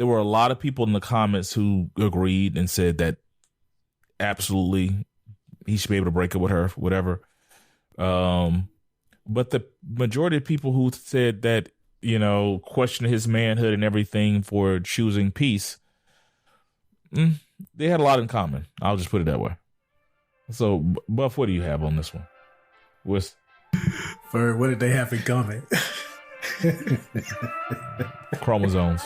there were a lot of people in the comments who agreed and said that absolutely he should be able to break up with her, whatever. But the majority of people who said that, you know, questioned his manhood and everything for choosing peace, they had a lot in common. I'll just put it that way. So, Buff, what do you have on this one? What did they have in common? Chromosomes.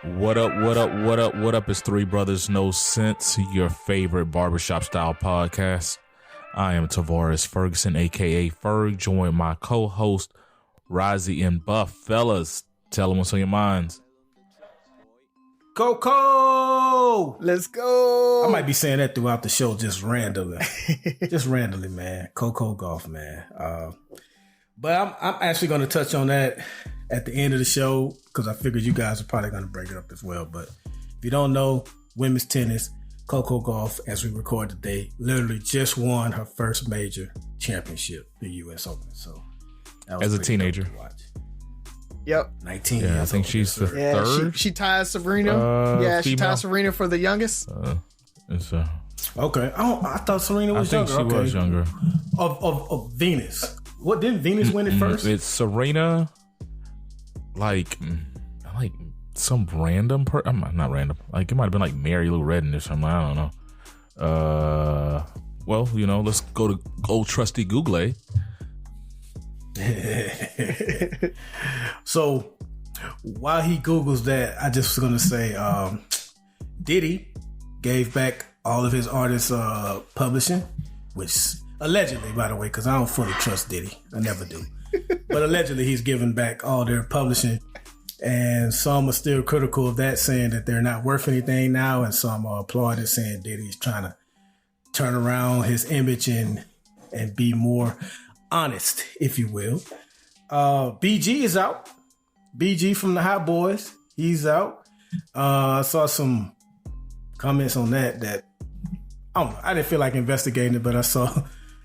What up? It's Three Brothers No Sense, your favorite barbershop style podcast. I am Tavares Ferguson, aka Ferg, joined my co-host Rozzy and Buff. Fellas, tell them what's on your minds. Coco, let's go. I might be saying that throughout the show, just randomly, man. Coco Golf, man. But I'm actually going to touch on that at the end of the show because I figured you guys are probably going to bring it up as well. But if you don't know, women's tennis, Coco Golf, as we record today, literally just won her first major championship, the U.S. Open. So that was as a teenager. Yep. 19 years I think old. She's the third. She ties Serena. She ties Serena for the youngest. Okay. I thought Serena was younger. I think she was younger. Of Venus. What, didn't Venus win it first? It's Serena, like some random not random. Like it might have been like Mary Lou Retton or something. I don't know. Well, you know, let's go to old trusty Google. So while he Googles that, I just was gonna say Diddy gave back all of his artists publishing, which allegedly, by the way, because I don't fully trust Diddy. I never do. But allegedly he's given back all their publishing, and some are still critical of that, saying that they're not worth anything now, and some are applauding, saying Diddy's trying to turn around his image and be more honest, if you will. BG is out. BG from the Hot Boys, he's out. I saw some comments on that I don't know, I didn't feel like investigating it, but I saw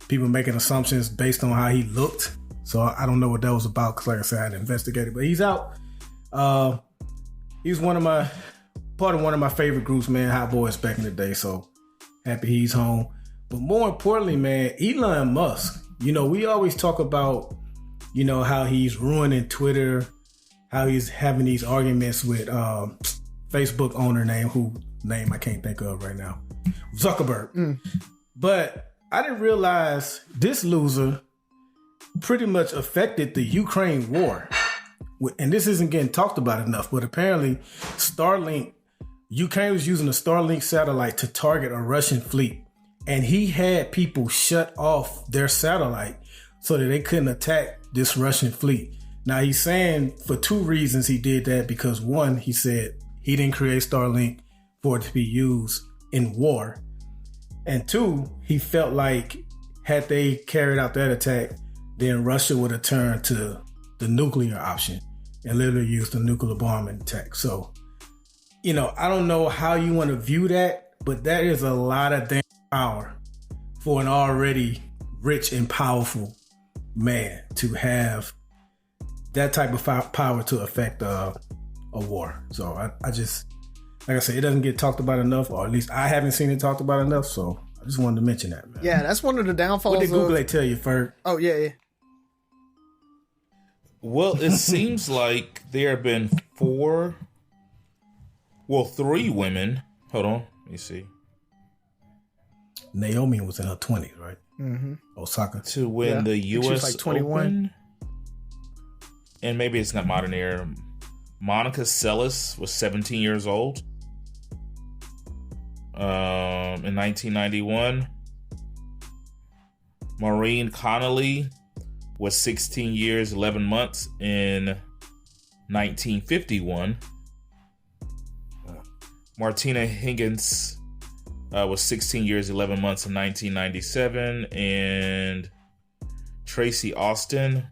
people making assumptions based on how he looked. So I don't know what that was about, because like I said, I didn't investigate it, but he's out. He was part of one of my favorite groups, man, Hot Boys back in the day. So happy he's home. But more importantly, man, Elon Musk. You know, we always talk about, you know, how he's ruining Twitter, how he's having these arguments with Facebook owner name I can't think of right now, Zuckerberg. But I didn't realize this loser pretty much affected the Ukraine war. And this isn't getting talked about enough, but apparently Ukraine was using a Starlink satellite to target a Russian fleet. And he had people shut off their satellite so that they couldn't attack this Russian fleet. Now he's saying for two reasons he did that, because one, he said he didn't create Starlink for it to be used in war. And two, he felt like had they carried out that attack, then Russia would have turned to the nuclear option and literally used the nuclear bomb in attack. So, you know, I don't know how you want to view that, but that is a lot of damn power for an already rich and powerful man to have that type of power to affect a war. So I just, like I said, it doesn't get talked about enough, or at least I haven't seen it talked about enough. So I just wanted to mention that, man. Yeah, that's one of the downfalls. What did Google tell you, Ferg? Oh, yeah. Well, it seems like there have been three women. Hold on, let me see. Naomi was in her 20s, right? Mm-hmm. Osaka. To win the U.S. like 21. Open. And maybe it's not modern era. Monica Seles was 17 years old in 1991. Maureen Connolly was 16 years, 11 months in 1951. Martina Hingis was 16 years, 11 months in 1997. And Tracy Austin,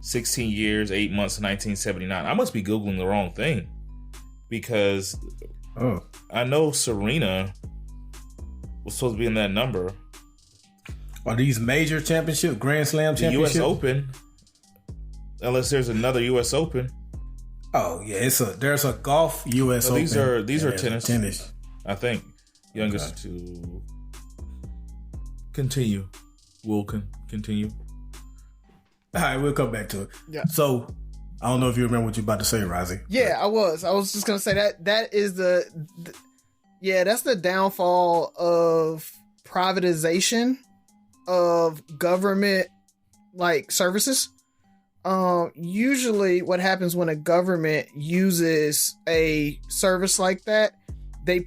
16 years, 8 months in 1979. I must be Googling the wrong thing. because I know Serena was supposed to be in that number. Are these major championship, Grand Slam championship? The U.S. Open, unless there's another U.S. Open. Oh yeah, there's a golf U.S. Open. These are tennis. I think youngest to continue. We'll continue. All right, we'll come back to it. Yeah. So I don't know if you remember what you're about to say, Rozzy. Yeah, I was just gonna say that is that's the downfall of privatization of government like services. Usually what happens when a government uses a service like that, they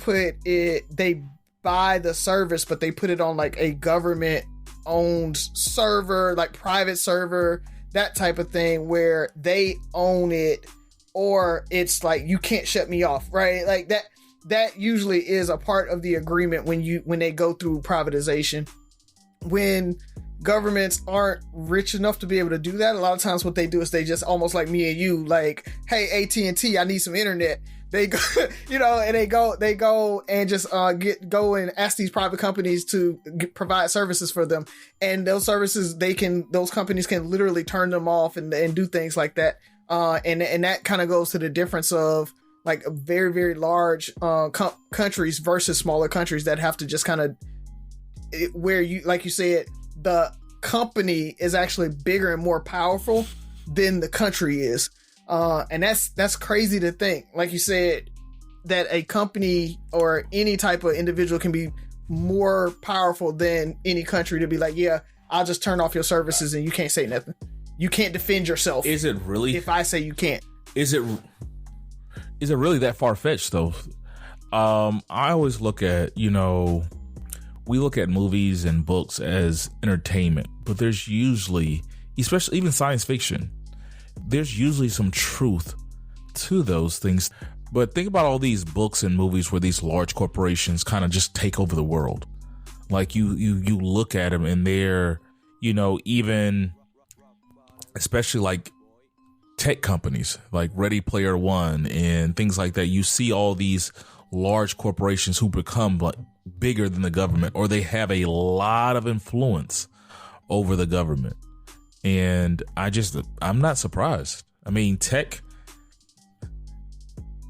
buy the service, but they put it on like a government owned server, like private server, that type of thing, where they own it, or it's like, you can't shut me off, right? Like that usually is a part of the agreement when they go through privatization. When governments aren't rich enough to be able to do that, a lot of times what they do is they just, almost like me and you, like, hey, AT&T, I need some internet. They go, and they go and just go and ask these private companies to provide services for them, and those services those companies can literally turn them off and do things like that. And that kind of goes to the difference of like very, very large countries versus smaller countries that have to just kind of, where you, like you said, the company is actually bigger and more powerful than the country is. And that's crazy to think, like you said, that a company or any type of individual can be more powerful than any country to be like, yeah, I'll just turn off your services and you can't say nothing. You can't defend yourself. Is it really? If I say you can't. Is it really that far-fetched though? I always look at, we look at movies and books as entertainment, but there's usually, especially even science fiction, there's usually some truth to those things. But think about all these books and movies where these large corporations kind of just take over the world. Like you look at them and they're, even especially like tech companies like Ready Player One and things like that. You see all these large corporations who become like bigger than the government, or they have a lot of influence over the government. And I'm not surprised. I mean, tech's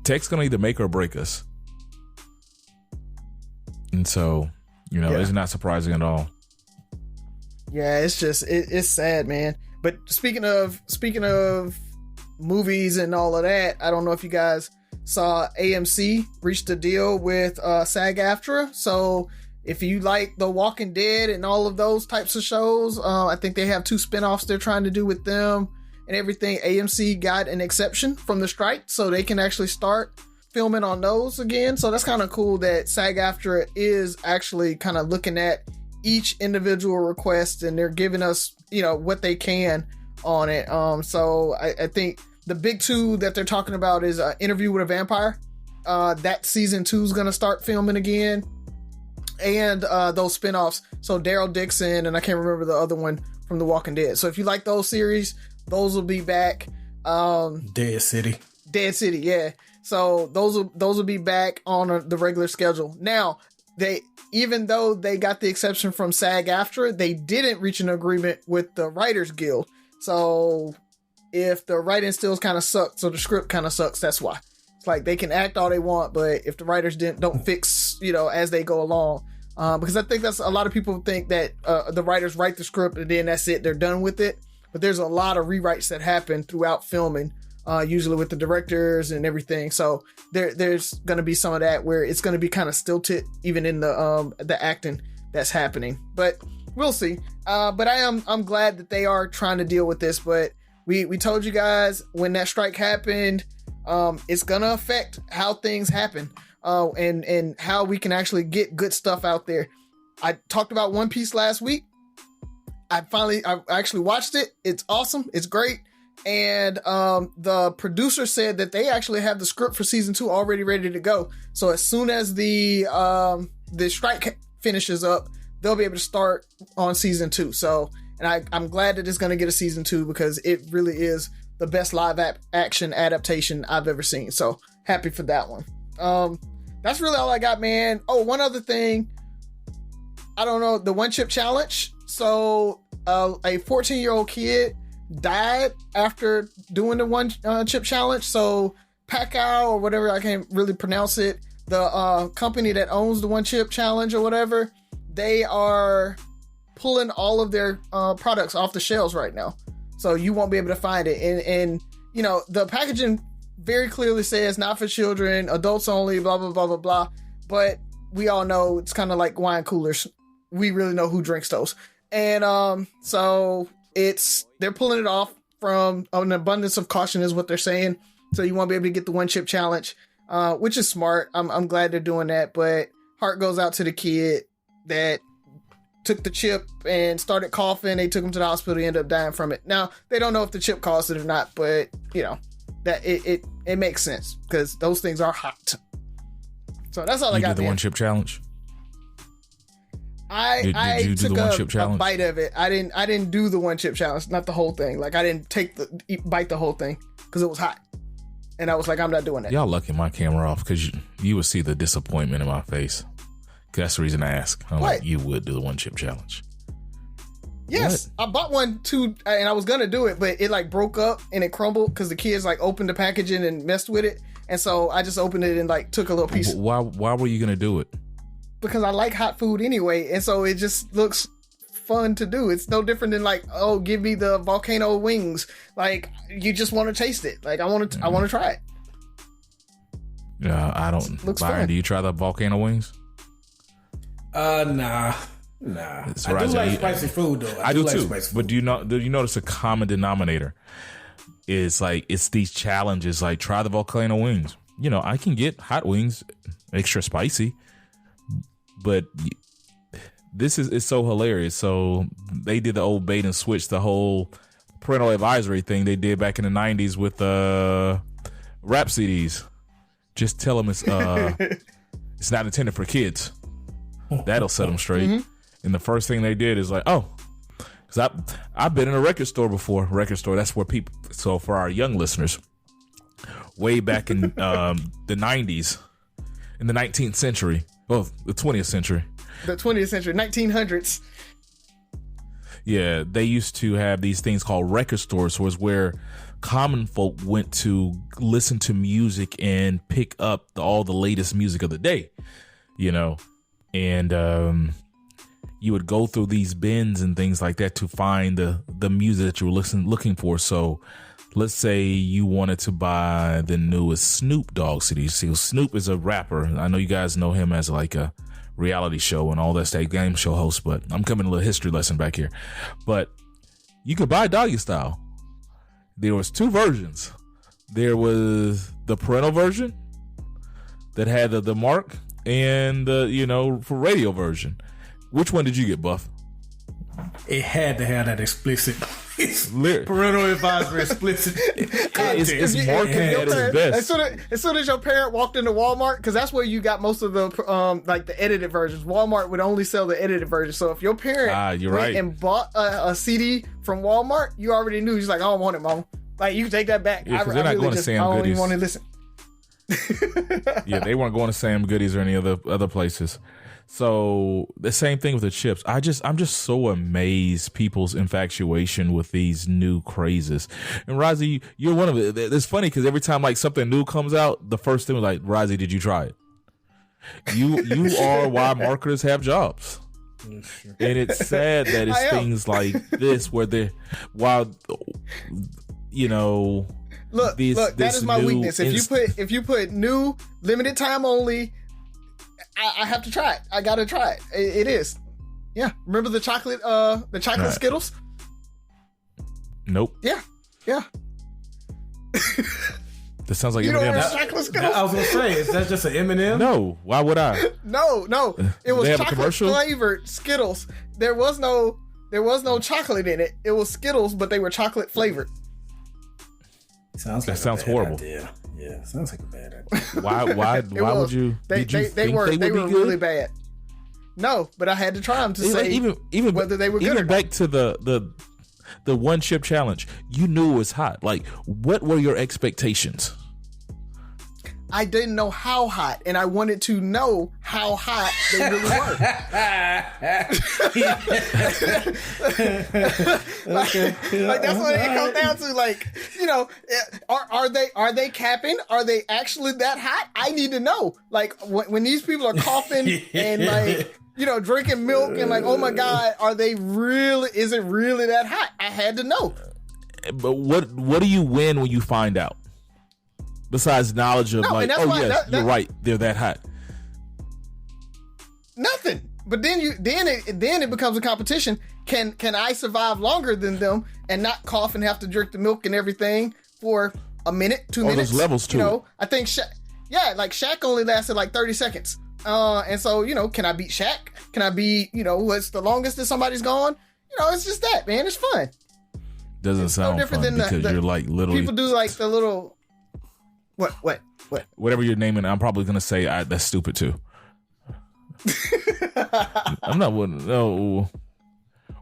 going to either make or break us. And so, It's not surprising at all. Yeah, it's just, it's sad, man. But speaking of movies and all of that, I don't know if you guys saw AMC reached a deal with SAG-AFTRA. So if you like The Walking Dead and all of those types of shows, I think they have 2 spinoffs they're trying to do with them and everything. AMC got an exception from the strike, so they can actually start filming on those again. So that's kind of cool that SAG-AFTRA is actually kind of looking at each individual request, and they're giving us, what they can on it. So I think the big 2 that they're talking about is Interview with a Vampire. That season 2 is going to start filming again. And those spinoffs. So Daryl Dixon, and I can't remember the other one from The Walking Dead. So if you like those series, those will be back. Dead City, yeah. So those will be back on the regular schedule. Now, even though they got the exception from SAG-AFTRA, they didn't reach an agreement with the Writers Guild. So if the writing still kind of sucks, so the script kind of sucks, that's why. It's like they can act all they want, but if the writers don't fix, as they go along, because I think that's a lot of people think that the writers write the script and then that's it, they're done with it. But there's a lot of rewrites that happen throughout filming, usually with the directors and everything. So there's going to be some of that where it's going to be kind of stilted, even in the acting that's happening. But we'll see. But I'm glad that they are trying to deal with this. But we told you guys when that strike happened, it's gonna affect how things happen, and how we can actually get good stuff out there. I talked about One Piece last week. I actually watched it. It's awesome. It's great. And the producer said that they actually have the script for season 2 already ready to go. So as soon as the strike finishes up, they'll be able to start on season 2. So, and I'm glad that it's going to get a season 2 because it really is the best live action adaptation I've ever seen. So happy for that one. That's really all I got, man. Oh, one other thing. I don't know, the one chip challenge. So a 14-year-old kid died after doing the one chip challenge. So Pacquiao or whatever, I can't really pronounce it, the company that owns the one chip challenge or whatever, they are pulling all of their products off the shelves right now. So you won't be able to find it. And you know, the packaging very clearly says not for children, adults only, blah, blah, blah, blah, blah. But we all know it's kind of like wine coolers. We really know who drinks those. And so they're pulling it off from an abundance of caution is what they're saying. So you won't be able to get the one chip challenge, which is smart. I'm glad they're doing that. But heart goes out to the kid that took the chip and started coughing. They took him to the hospital. He ended up dying from it. Now, they don't know if the chip caused it or not, but, you know, that it makes sense because those things are hot. So that's all I got. You did the one chip challenge? I took a bite of it. I didn't do the one chip challenge, not the whole thing. Like, I didn't bite the whole thing because it was hot. And I was like, I'm not doing that. Y'all lucky my camera off because you would see the disappointment in my face. That's the reason I ask. I'm like, you would do the one chip challenge. Yes, what? I bought one too, and I was gonna do it, but it like broke up and it crumbled because the kids like opened the packaging and messed with it, and so I just opened it and like took a little piece. Why were you gonna do it? Because I like hot food anyway, and so it just looks fun to do. It's no different than like, oh, give me the volcano wings. Like, you just want to taste it. Like, I want to try it. Yeah, I don't. Looks Byron, fun. do you try the volcano wings? Nah. I do like spicy food though. I do like too. But do you notice a common denominator? It's like it's these challenges. Like, try the volcano wings. You know, I can get hot wings, extra spicy, but it's so hilarious. So they did the old bait and switch, the whole parental advisory thing they did back in the 90s with rap CDs. Just tell them it's not intended for kids. That'll set them straight. Mm-hmm. And the first thing they did is like, oh, because I've been in a record store before. Record store, that's where people. So for our young listeners, way back in the 90s, in the 19th century, well, the 20th century. The 20th century, 1900s. Yeah, they used to have these things called record stores, was where common folk went to listen to music and pick up all the latest music of the day, you know, and you would go through these bins and things like that to find the music that you were looking for. So let's say you wanted to buy the newest Snoop Dogg CD. See, Snoop is a rapper. I know you guys know him as like a reality show and all that game show host, but I'm coming to a little history lesson back here. But you could buy Doggy Style. There was two versions. There was the parental version that had the mark, and the for radio version. Which one did you get, Buff? It had to have that explicit parental advisory explicit content. It's marketing at its best. As soon as your parent walked into Walmart, because that's where you got most of the like the edited versions. Walmart would only sell the edited version. So if your parent went and bought a CD from Walmart, you already knew. He's like, I don't want it, Mom. Like, you can take that back. Yeah, they're not going to Sam Goodies. I don't even want to listen. Yeah, they weren't going to Sam Goodies or any other places. So the same thing with the chips. I'm just so amazed people's infatuation with these new crazes. And Rozzy, you're one of it. It's funny because every time like something new comes out, the first thing was like, Rozzy, did you try it? You are why marketers have jobs. And it's sad that it's things like this where look, that is my weakness. If you put new, limited time only, I have to try it. I gotta try it. It is. Yeah. Remember the chocolate right. Skittles? Nope. Yeah. That sounds like M&M's. Chocolate Skittles? I was gonna say, is that just an M&M? No. Why would I? No. It was chocolate flavored Skittles. There was no chocolate in it. It was Skittles, but they were chocolate flavored. Sounds horrible. Idea. Yeah, sounds like a bad idea. Why would you? They were really bad. No, but I had to try them to say even whether they were good. Even back to the one chip challenge, you knew it was hot. Like, what were your expectations? I didn't know how hot, and I wanted to know how hot they really were. Like that's what it comes down to. Like, you know, are they capping? Are they actually that hot? I need to know. Like when these people are coughing and like, you know, drinking milk and like, oh my God, are they really? Is it really that hot? I had to know. But what do you win when you find out? Besides knowledge of like, oh yes, you're right, they're that hot. Nothing. But then it becomes a competition. Can I survive longer than them and not cough and have to drink the milk and everything for a minute, 2 minutes? There's levels to it. I think Shaq only lasted like 30 seconds. And so, you know, can I beat Shaq? Can I be, you know, what's the longest that somebody's gone? You know, it's just that, man. It's fun. Doesn't sound no fun because you're like literally people do like the little what whatever you're naming. I'm probably gonna say that's stupid too. I'm not no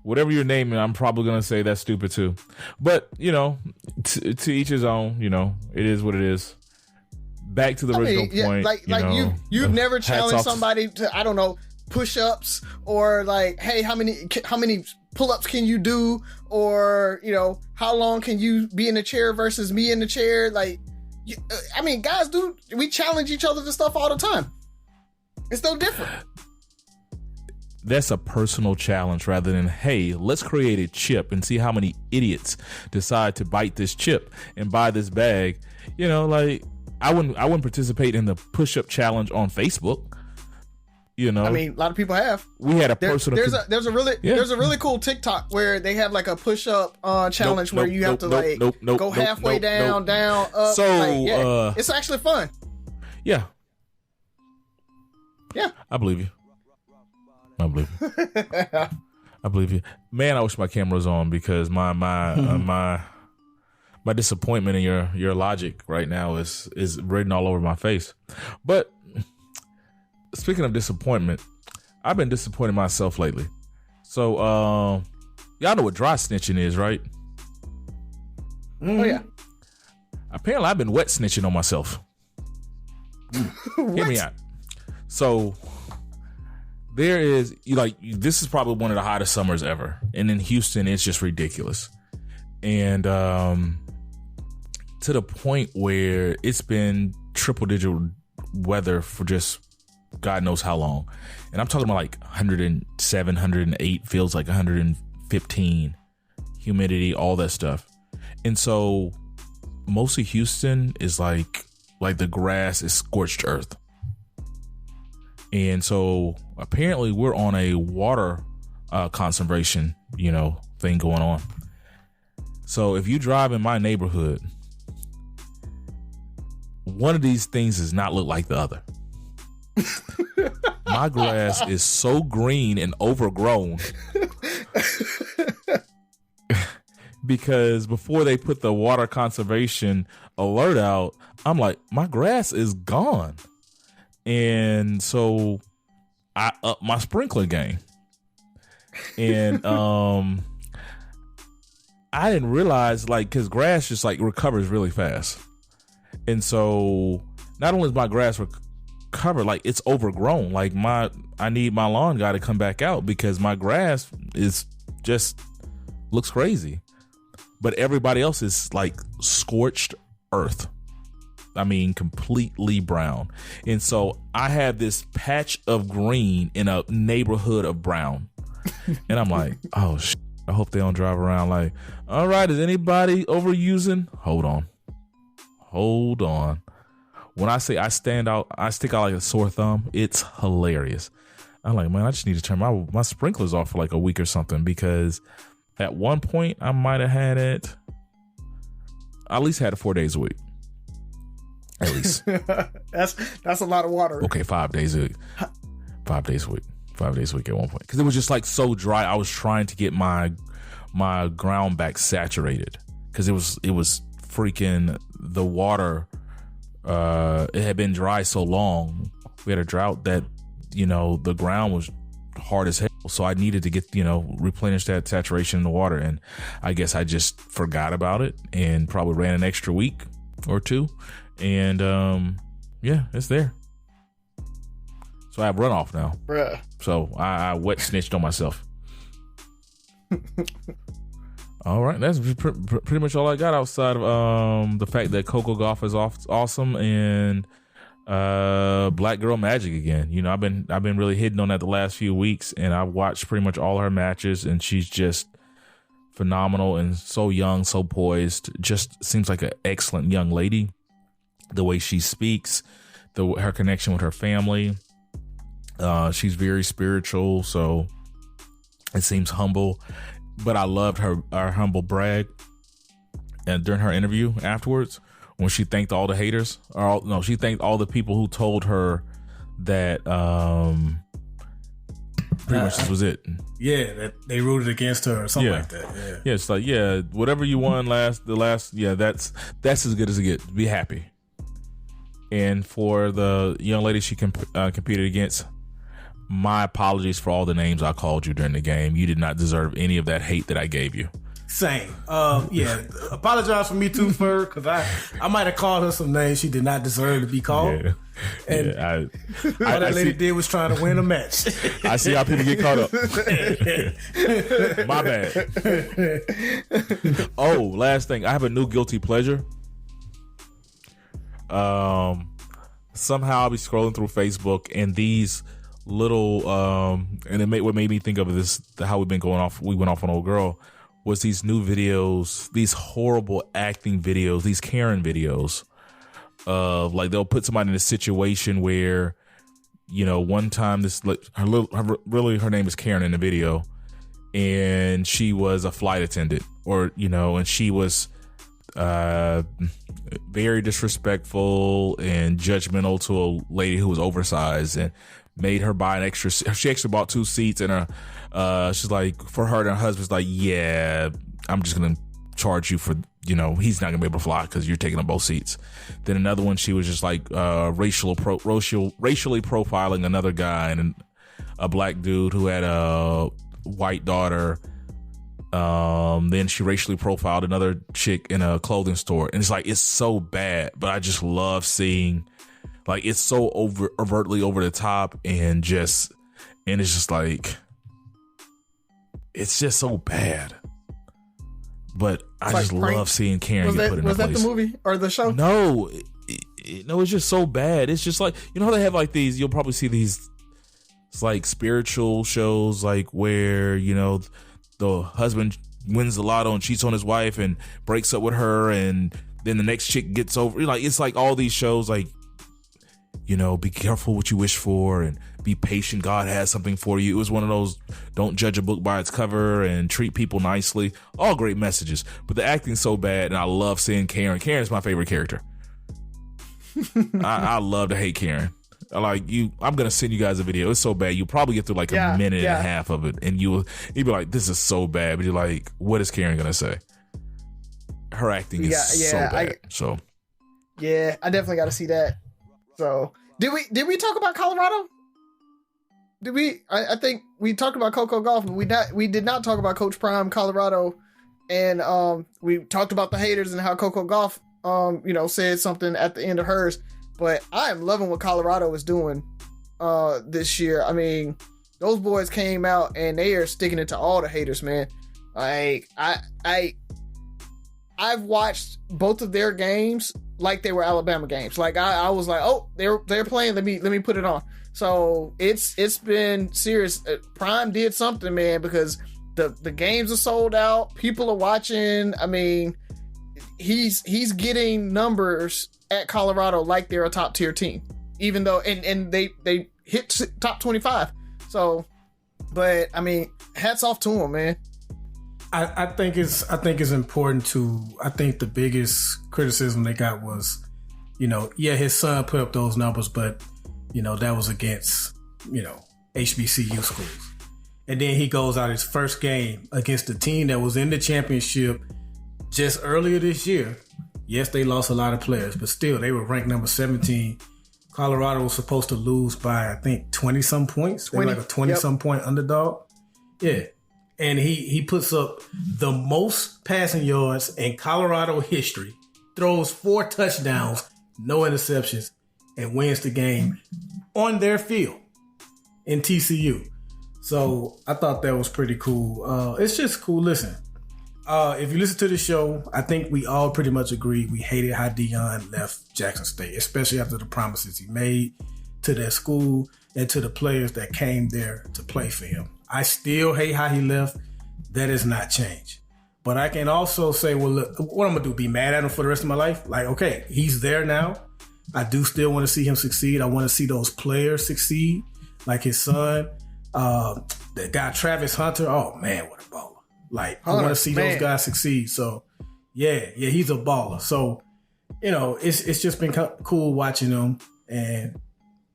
whatever you're naming. I'm probably gonna say that's stupid too. But you know, to each his own. You know, it is what it is. Back to the original point. You've never challenged somebody to, I don't know, push-ups or like, hey, how many pull-ups can you do, or you know, how long can you be in a chair versus me in the chair? Like, I mean, guys we challenge each other to stuff all the time. It's no different. That's a personal challenge rather than, hey, let's create a chip and see how many idiots decide to bite this chip and buy this bag. You know, like I wouldn't participate in the push-up challenge on Facebook. You know, I mean, a lot of people have. We had a personal. There's a really cool TikTok where they have like a push-up challenge where you have to go halfway down, up. So it's actually fun. Yeah. Yeah, I believe you. I believe you. Man, I wish my camera was on because my disappointment in your logic right now is written all over my face. But speaking of disappointment, I've been disappointing myself lately. So, y'all know what dry snitching is, right? Oh yeah. Apparently, I've been wet snitching on myself. Hear me out. So, there is this is probably one of the hottest summers ever, and in Houston, it's just ridiculous, and to the point where it's been triple-digit weather for just God knows how long. And I'm talking about like 107, 108, feels like 115, humidity, all that stuff. And so most of Houston is like the grass is scorched earth. And so apparently we're on a water conservation, thing going on. So if you drive in my neighborhood, one of these things does not look like the other. My grass is so green and overgrown because before they put the water conservation alert out, I'm like, my grass is gone. And so I upped my sprinkler game. And I didn't realize, because grass just recovers really fast. And so not only is my grass covered, it's overgrown. I need my lawn guy to come back out because my grass is just looks crazy. But everybody else is scorched earth. I mean, completely brown. And so I have this patch of green in a neighborhood of brown. And I'm like, oh, I hope they don't drive around all right, is anybody overusing? Hold on. When I say I stick out like a sore thumb, it's hilarious. I'm like, man, I just need to turn my sprinklers off for a week or something, because at one point I might have had it. I at least had it 4 days a week. At least. that's a lot of water. Okay, 5 days a week. 5 days a week. 5 days a week at one point. Because it was just so dry. I was trying to get my ground back saturated. Because it was freaking the water. It had been dry so long. We had a drought that, the ground was hard as hell. So I needed to get, replenish that saturation in the water. And I guess I just forgot about it and probably ran an extra week or two. And Yeah, it's there. So I have runoff now. Bruh. So I wet snitched on myself. All right, that's pretty much all I got outside of the fact that Coco Gauff is awesome and Black Girl Magic again. You know, I've been really hitting on that the last few weeks, and I've watched pretty much all her matches, and she's just phenomenal and so young, so poised. Just seems like an excellent young lady. The way she speaks, her connection with her family. She's very spiritual, so it seems humble. But I loved her humble brag, and during her interview afterwards, when she thanked all the haters, she thanked all the people who told her that pretty much this was it. Yeah, that they rooted against her or something like that. Yeah, it's like whatever you won that's as good as it gets. Be happy. And for the young lady she competed against, my apologies for all the names I called you during the game. You did not deserve any of that hate that I gave you. Same. Apologize for me too, Ferg, because I might have called her some names she did not deserve to be called. Yeah. And all that lady did was trying to win a match. I see how people get caught up. My bad. Oh, last thing. I have a new guilty pleasure. Somehow I'll be scrolling through Facebook, and these little what made me think of this, how we went off on old girl, was these new videos, these horrible acting videos, these Karen videos of, like, they'll put somebody in a situation where, you know, one time her name is Karen in the video, and she was a flight attendant, or, you know, and she was very disrespectful and judgmental to a lady who was oversized and made her buy an extra. She actually bought 2 seats, and she's like, for her and her husband's like, yeah, I'm just gonna charge you for, you know, he's not gonna be able to fly because you're taking up both seats. Then another one, she was just like racially profiling another guy, and a black dude who had a white daughter. Then she racially profiled another chick in a clothing store, and it's like, it's so bad, but I just love seeing, like, it's so overtly over the top, and it's just like, it's just so bad. But I just love seeing Karen get put in that place. Was that the movie or the show? No, no, it's just so bad. It's just like, you know how they have like these, you'll probably see these, it's like spiritual shows, like where, you know, the husband wins the lotto and cheats on his wife and breaks up with her, and then the next chick gets over. Like, it's like all these shows, like, you know, be careful what you wish for and be patient. God has something for you. It was one of those, don't judge a book by its cover and treat people nicely. All great messages, but the acting's so bad, and I love seeing Karen. Karen's my favorite character. I love to hate Karen. Like, I'm gonna send you guys a video. It's so bad. You'll probably get through like a minute and a half of it, and you'd be like, this is so bad, but you're like, what is Karen gonna say? Her acting is so bad. I definitely got to see that. So did we talk about Colorado? Did we? I think we talked about Coco Gauff, but we did not talk about Coach Prime Colorado, and we talked about the haters and how Coco Gauff said something at the end of hers. But I am loving what Colorado is doing this year. I mean, those boys came out and they are sticking it to all the haters, man. Like, I've watched both of their games like they were Alabama games. Like, I was like, oh, they're playing. Let me put it on. So it's been serious. Prime did something, man, because the games are sold out. People are watching. I mean, he's getting numbers at Colorado like they're a top tier team, even though and they hit top 25. So, but I mean, hats off to him, man. I think it's important to. I think the biggest criticism they got was, his son put up those numbers, but that was against HBCU schools, and then he goes out his first game against the team that was in the championship just earlier this year. Yes, they lost a lot of players, but still, they were ranked number 17. Colorado was supposed to lose by, I think, 20-some points. They were like a 20-some point underdog. Yeah. And he puts up the most passing yards in Colorado history, throws 4 touchdowns, no interceptions, and wins the game on their field in TCU. So I thought that was pretty cool. It's just cool. Listen, if you listen to the show, I think we all pretty much agree we hated how Deion left Jackson State, especially after the promises he made to their school and to the players that came there to play for him. I still hate how he left. That has not changed. But I can also say, well, look, what I'm going to do, be mad at him for the rest of my life? Like, okay, he's there now. I do still want to see him succeed. I want to see those players succeed, like his son. The guy, Travis Hunter, oh, man, what a baller. Like, I want to see those guys succeed. So, yeah, he's a baller. So, you know, it's just been cool watching them and,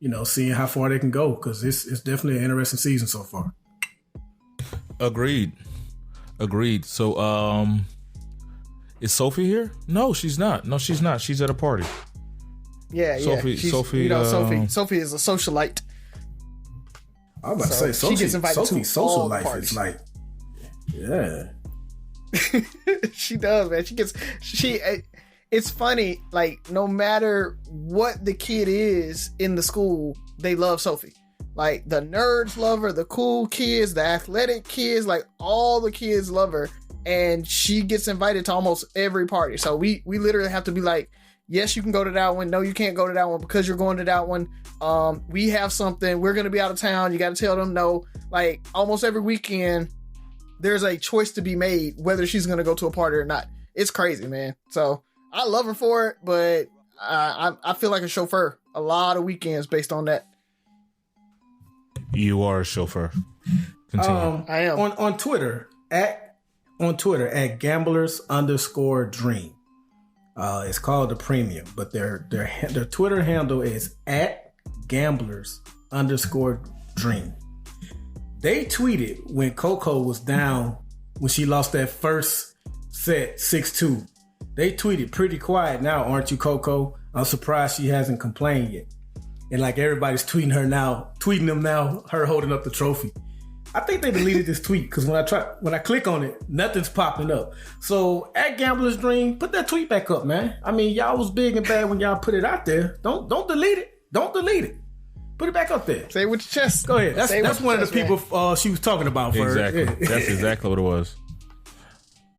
you know, seeing how far they can go because it's definitely an interesting season so far. Agreed. So, is Sophie here? No, she's not. She's at a party. Yeah, Sophie. You know, Sophie is a socialite. I was about to say, she gets invited to social all life parties. is like, yeah. She does, man. It's funny, like, no matter what the kid is in the school, they love Sophie. Like, the nerds love her, the cool kids, the athletic kids, like, all the kids love her. And she gets invited to almost every party. So we literally have to be like, yes, you can go to that one. No, you can't go to that one because you're going to that one. We have something. We're going to be out of town. You got to tell them no. Like, almost every weekend, there's a choice to be made whether she's going to go to a party or not. It's crazy, man. So I love her for it, but I feel like a chauffeur a lot of weekends based on that. You are a chauffeur. Continue. I am on Twitter at gamblers_dream. It's called the Premium, but their Twitter handle is at gamblers_dream. They tweeted when Coco was down when she lost that first set 6-2. They tweeted, "Pretty quiet now, aren't you, Coco? I'm surprised she hasn't complained yet." And like everybody's tweeting them now, her holding up the trophy. I think they deleted this tweet because when I click on it, nothing's popping up. So at Gambler's Dream, put that tweet back up, man. I mean, y'all was big and bad when y'all put it out there. Don't delete it. Don't delete it. Put it back up there. Say it with your chest. Go ahead. That's one of the people she was talking about. Exactly. That's exactly what it was.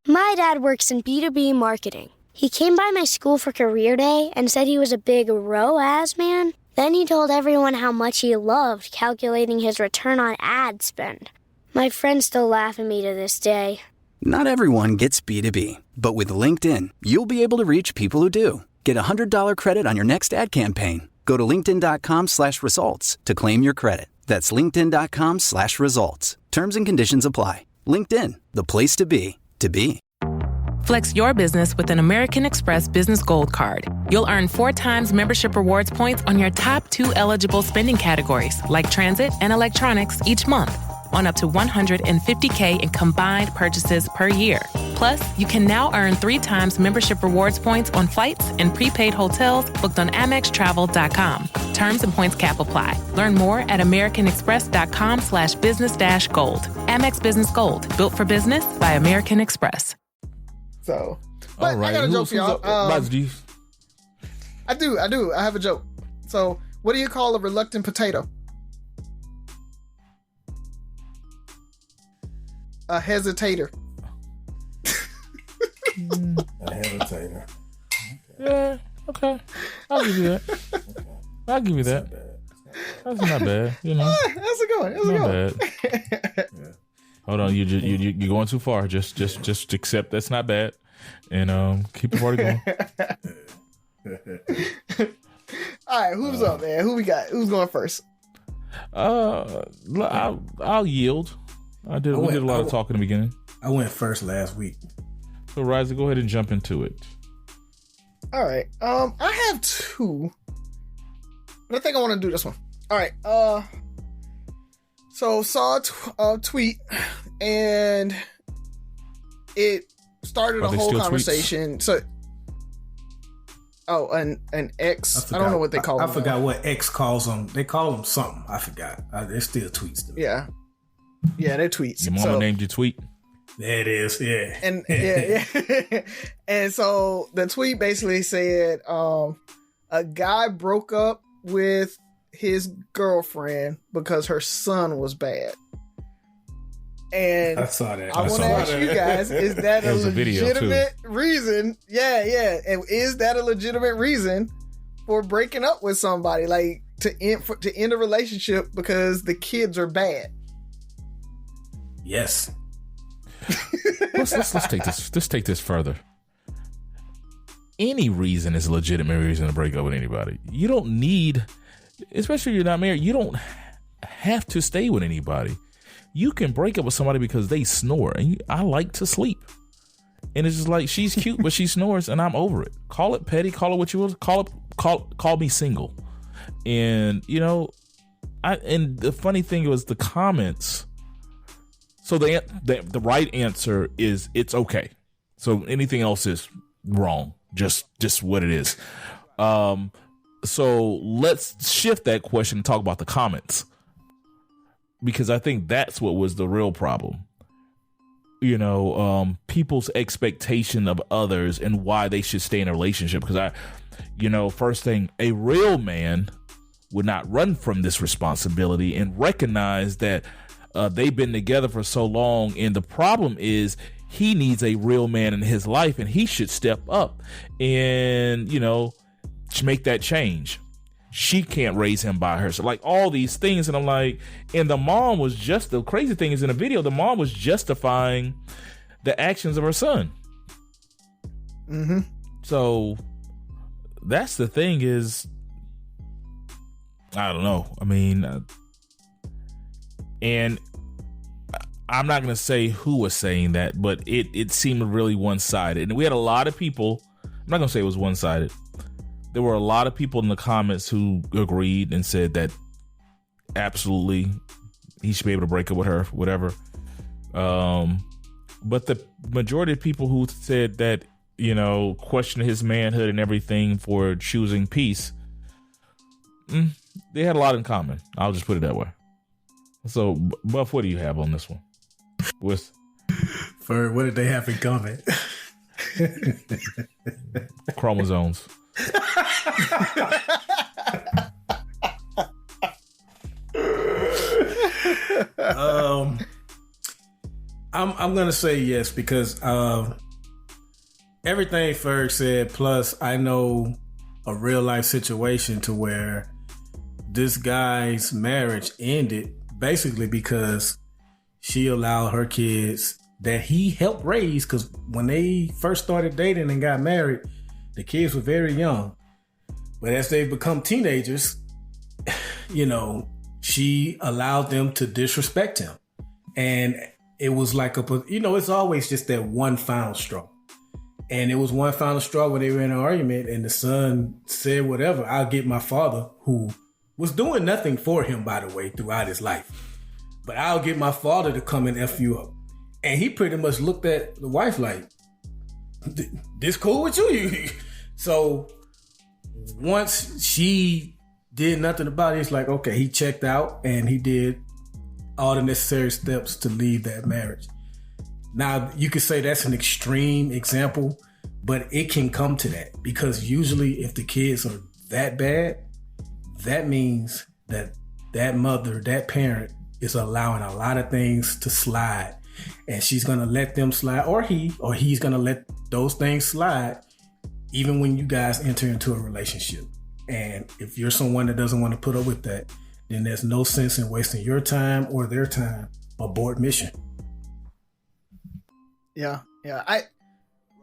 My dad works in B2B marketing. He came by my school for career day and said he was a big ROAS man. Then he told everyone how much he loved calculating his return on ad spend. My friends still laugh at me to this day. Not everyone gets B2B, but with LinkedIn, you'll be able to reach people who do. Get $100 credit on your next ad campaign. Go to linkedin.com/results to claim your credit. That's linkedin.com/results. Terms and conditions apply. LinkedIn, the place to be, to be. Flex your business with an American Express Business Gold Card. You'll earn 4 times membership rewards points on your top 2 eligible spending categories, like transit and electronics, each month, on up to $150K in combined purchases per year. Plus, you can now earn 3 times membership rewards points on flights and prepaid hotels booked on AmexTravel.com. Terms and points cap apply. Learn more at americanexpress.com/business-gold. Amex Business Gold, built for business by American Express. So, but all right. I got a joke for y'all. I do. I have a joke. So, what do you call a reluctant potato? A hesitator. A hesitator. Yeah, okay. I'll give you that. I'll give you that. That's not bad, you know. That's a good one. That's a good one. Yeah. Hold on, you're going too far. Just accept that's not bad, and keep the party going. All right, who's up, man? Who we got? Who's going first? I'll yield. We did a lot of talk in the beginning. I went first last week. So, Riza, go ahead and jump into it. All right. I have 2, but I think I want to do this one. All right. So saw a tweet, and it started a whole conversation. Tweets? So, an X. I don't know what they call them. I forgot what X calls them. They call them something. I forgot. They're still tweets to me. Yeah, they're tweets. Your mama named you tweet. There it is. Yeah. And yeah. And so the tweet basically said, a guy broke up with his girlfriend because her son was bad. And I saw that. I want to ask you guys, is that a legitimate reason? Yeah. And is that a legitimate reason for breaking up with somebody? Like to end a relationship because the kids are bad? Yes. Let's take this. Let's take this further. Any reason is a legitimate reason to break up with anybody. You don't need, especially if you're not married, you don't have to stay with anybody. You can break up with somebody because they snore, and I like to sleep. And it's just like, she's cute, but she snores, and I'm over it. Call it petty, call it what you will, call me single. And and the funny thing was the comments. So the right answer is it's okay. So anything else is wrong. Just what it is. So let's shift that question and talk about the comments, because I think that's what was the real problem. People's expectation of others and why they should stay in a relationship. Because first thing, a real man would not run from this responsibility and recognize that they've been together for so long, and the problem is he needs a real man in his life, and he should step up and make that change. She can't raise him by herself, like all these things. And I'm like, and the mom was the crazy thing is in the video, the mom was justifying the actions of her son. Mm-hmm. So that's the thing is, I don't know. I mean, and I'm not going to say who was saying that, but it seemed really one-sided. And we had a lot of people, I'm not going to say it was one-sided. There were a lot of people in the comments who agreed and said that absolutely he should be able to break up with her, whatever. But the majority of people who said that, questioned his manhood and everything for choosing peace, they had a lot in common. I'll just put it that way. So, Buff, what do you have on this one? For what did they have in common? Chromosomes. I'm gonna say yes, because everything Ferg said, plus I know a real life situation to where this guy's marriage ended basically because she allowed her kids that he helped raise, because when they first started dating and got married, the kids were very young. But as they become teenagers, she allowed them to disrespect him. And it was like it's always just that one final straw. And it was one final straw when they were in an argument, and the son said, whatever, I'll get my father, who was doing nothing for him, by the way, throughout his life. But I'll get my father to come and F you up. And he pretty much looked at the wife like, this cool with you? So once she did nothing about it, it's like, okay, he checked out and he did all the necessary steps to leave that marriage. Now, you could say that's an extreme example, but it can come to that, because usually if the kids are that bad, that means that mother, that parent is allowing a lot of things to slide, and she's going to let them slide, or he's going to let those things slide, even when you guys enter into a relationship. And if you're someone that doesn't want to put up with that, then there's no sense in wasting your time or their time. Abort mission. Yeah.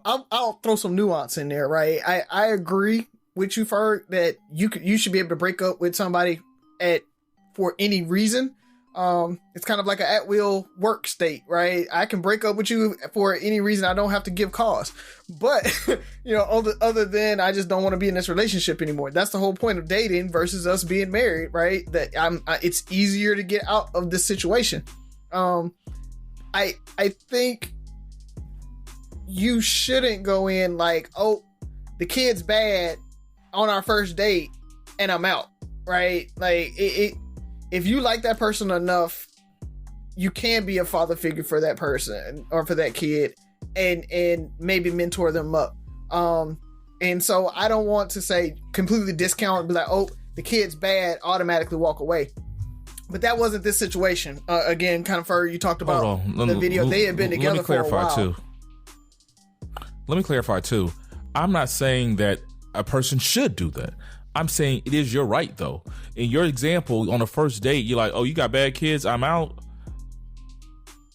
I'll throw some nuance in there, right? I agree with you, Ferg, that you should be able to break up with somebody for any reason. It's kind of like an at-will work state, right? I can break up with you for any reason. I don't have to give cause. But, other than I just don't want to be in this relationship anymore. That's the whole point of dating versus us being married, right? That it's easier to get out of this situation. I think you shouldn't go in like, oh, the kid's bad on our first date and I'm out, right? Like if you like that person enough, you can be a father figure for that person or for that kid and maybe mentor them up. And so I don't want to say completely discount and be like, oh, the kid's bad, automatically walk away. But that wasn't this situation. Again, kind of you talked about the video. They had been together for a while. Let me clarify too. I'm not saying that a person should do that. I'm saying it is your right though. In your example, on the first date, you're like, oh, you got bad kids, I'm out.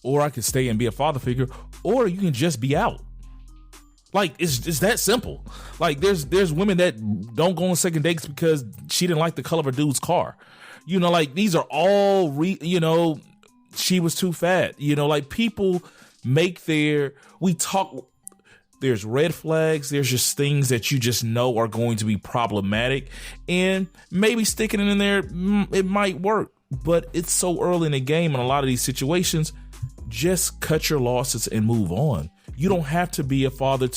Or I can stay and be a father figure, or you can just be out. Like, it's that simple. Like, there's women that don't go on second dates because she didn't like the color of her dude's car. You know, like, these are all, she was too fat. You know, like, people make there's red flags. There's just things that you just know are going to be problematic. And maybe sticking it in there, it might work. But it's so early in the game in a lot of these situations, just cut your losses and move on. You don't have to be a father.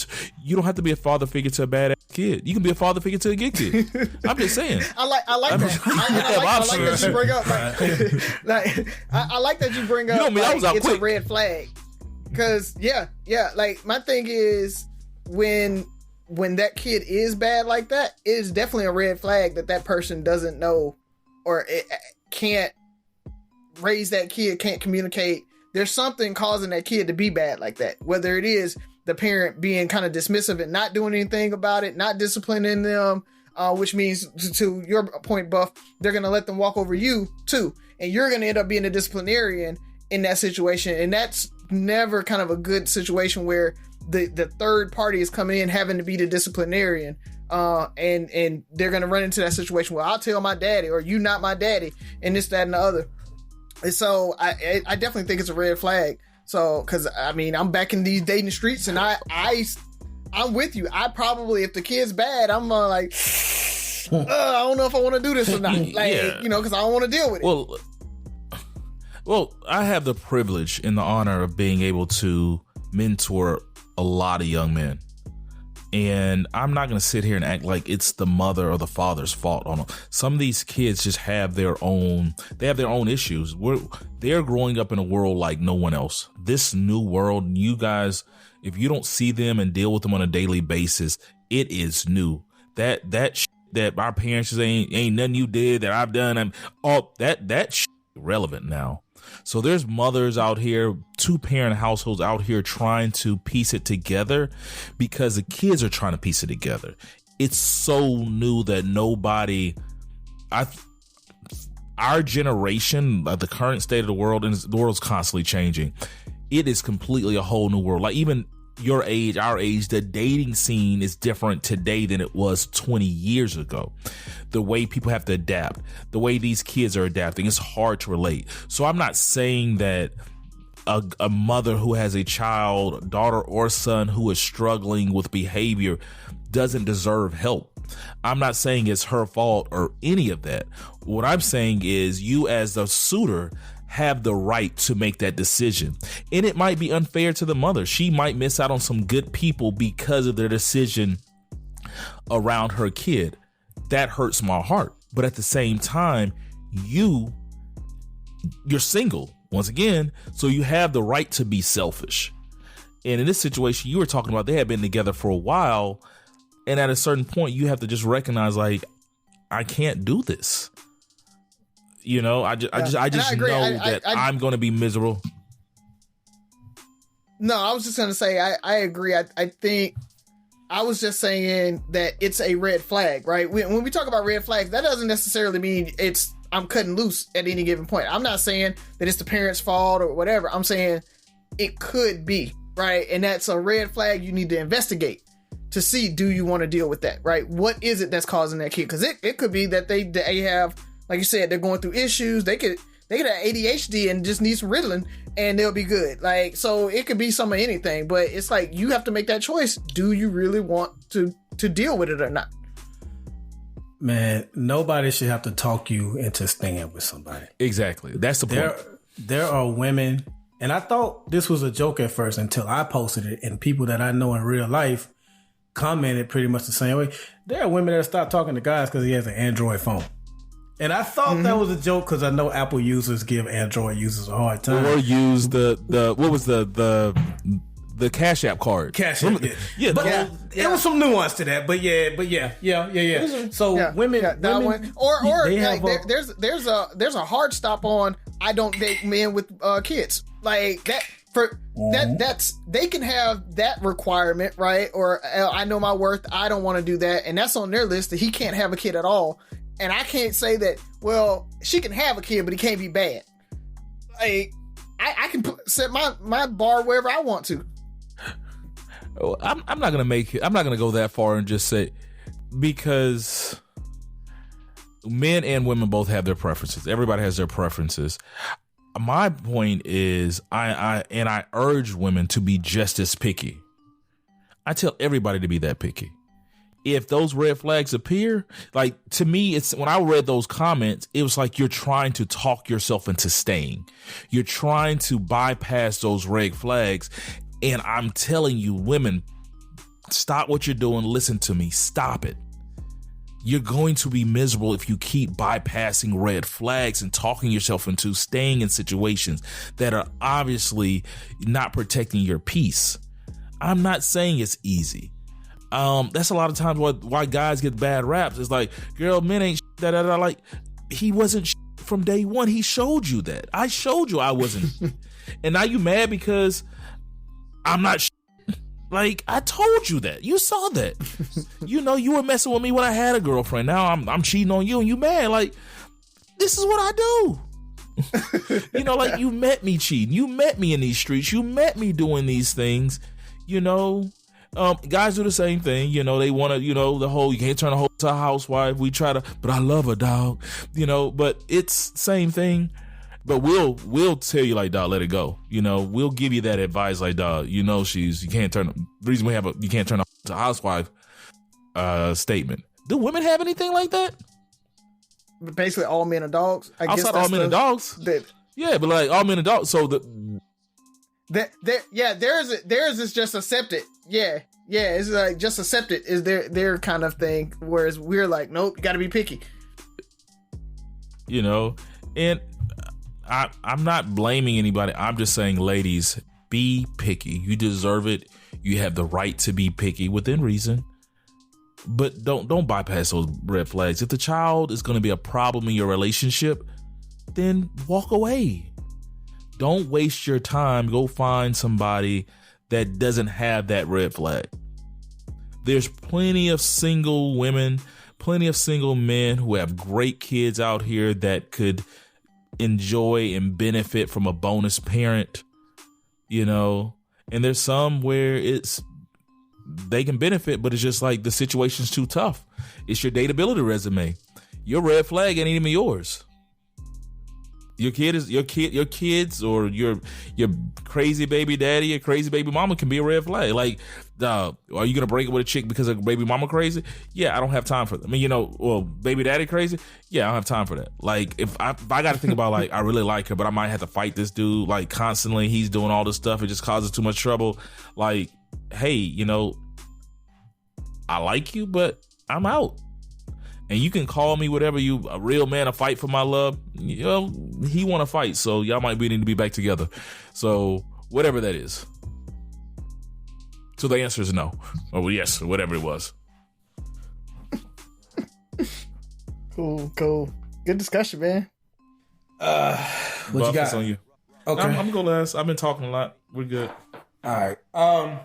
You don't have to be a father figure to a badass kid. You can be a father figure to a good kid. I'm just saying. I like that. I like that you bring up. I like that you bring up. You know me, I was out it's quick. A red flag. Because yeah. Like my thing is when that kid is bad like that, it is definitely a red flag that person doesn't know or can't raise that kid, can't communicate. There's something causing that kid to be bad like that. Whether it is the parent being kind of dismissive and not doing anything about it, not disciplining them, which means, to your point, Buff, they're going to let them walk over you too. And you're going to end up being a disciplinarian in that situation. And that's never kind of a good situation where the third party is coming in having to be the disciplinarian. And they're going to run into that situation where I'll tell my daddy, or you not my daddy, and this, that, and the other. And so I definitely think it's a red flag. So, because I mean, I'm back in these dating streets, and I'm with you. I probably, if the kid's bad, I'm like, I don't know if I want to do this or not. Like, because I don't want to deal with it. Well, I have the privilege and the honor of being able to mentor a lot of young men. And I'm not going to sit here and act like it's the mother or the father's fault on them. Some of these kids just have their own issues. They're growing up in a world like no one else. This new world, you guys, if you don't see them and deal with them on a daily basis, it is new. That our parents ain't nothing you did that I've done. That relevant now. So there's mothers out here, 2-parent households out here trying to piece it together because the kids are trying to piece it together. It's so new that our generation, the current state of the world, and the world's constantly changing. It is completely a whole new world. Like even your age, our age, the dating scene is different today than it was 20 years ago. The way people have to adapt, the way these kids are adapting, it's hard to relate. So I'm not saying that a mother who has a child, daughter or son, who is struggling with behavior doesn't deserve help. I'm not saying it's her fault or any of that. What I'm saying is you as the suitor have the right to make that decision. And it might be unfair to the mother. She might miss out on some good people because of their decision around her kid. That hurts my heart. But at the same time, you're single once again, so you have the right to be selfish. And in this situation you were talking about, they had been together for a while, and at a certain point you have to just recognize, like, I can't do this. You know, I just know that I'm going to be miserable. No, I was just going to say, I agree. I think I was just saying that it's a red flag, right? When we talk about red flags, that doesn't necessarily mean I'm cutting loose at any given point. I'm not saying that it's the parents' fault or whatever. I'm saying it could be, right? And that's a red flag you need to investigate to see, do you want to deal with that, right? What is it that's causing that kid? Because it could be that they have, like you said, they're going through issues. They could have ADHD and just need some Ritalin and they'll be good. Like, so it could be some of anything, but it's like, you have to make that choice. Do you really want to deal with it or not? Man, nobody should have to talk you into staying with somebody. Exactly. That's the point. There are women, and I thought this was a joke at first until I posted it, and people that I know in real life commented pretty much the same way. There are women that start talking to guys because he has an Android phone. And I thought that was a joke because I know Apple users give Android users a hard time. Or use the the Cash App card. Cash App, yeah. But there was some nuance to that, but yeah. So women, that women, one, or they like, have there's a hard stop on I don't date men with kids like that. That's they can have that requirement, right? Or I know my worth, I don't want to do that, and that's on their list that he can't have a kid at all. And I can't say that. Well, she can have a kid, but he can't be bad. Like I can set my bar wherever I want to. I'm not gonna go that far and just say, because men and women both have their preferences. Everybody has their preferences. My point is, I urge women to be just as picky. I tell everybody to be that picky. If those red flags appear, like, to me, it's when I read those comments, it was like you're trying to talk yourself into staying. You're trying to bypass those red flags. And I'm telling you, women, stop what you're doing. Listen to me. Stop it. You're going to be miserable if you keep bypassing red flags and talking yourself into staying in situations that are obviously not protecting your peace. I'm not saying it's easy. That's a lot of times why guys get bad raps. It's like, girl, men ain't that. Like, he wasn't from day one. He showed you that. I showed you I wasn't. And now you mad because I'm not. Like, I told you that. You saw that. You were messing with me when I had a girlfriend. Now I'm cheating on you and you mad. Like, this is what I do. Like, you met me cheating. You met me in these streets. You met me doing these things. Guys do the same thing. They want to, the whole, you can't turn a hoe to a housewife. We try to, but I love her, dog. But it's same thing. But we'll tell you, like, dog, let it go. We'll give you that advice, like, dog, you can't turn, the reason we have you can't turn to housewife statement. Do women have anything like that? Basically, all men are dogs. I Outside guess all men are dogs. Yeah, but like all men are dogs. So theirs is just accept it. Yeah, it's like just accept it is their kind of thing. Whereas we're like, nope, you got to be picky. And I'm not blaming anybody. I'm just saying, ladies, be picky. You deserve it. You have the right to be picky within reason. But don't bypass those red flags. If the child is going to be a problem in your relationship, then walk away. Don't waste your time. Go find somebody that doesn't have that red flag. There's plenty of single women, plenty of single men who have great kids out here that could enjoy and benefit from a bonus parent, and there's some where they can benefit, but it's just like the situation's too tough. It's your dateability resume. Your red flag ain't even yours. Your kids or your crazy baby daddy or crazy baby mama can be a red flag. Like, are you gonna break up with a chick because her baby mama crazy? Yeah, I don't have time for that. I mean, baby daddy crazy? Yeah, I don't have time for that. Like, if I got to think about, like, I really like her, but I might have to fight this dude, like, constantly. He's doing all this stuff. It just causes too much trouble. Like, hey, I like you, but I'm out. And you can call me whatever, you a real man, a fight for my love. He want to fight, so y'all might need to be back together. So whatever that is. So the answer is no, or yes, or whatever it was. Cool. Good discussion, man. What you got? On you. Okay, I'm going last. I've been talking a lot. We're good. All right.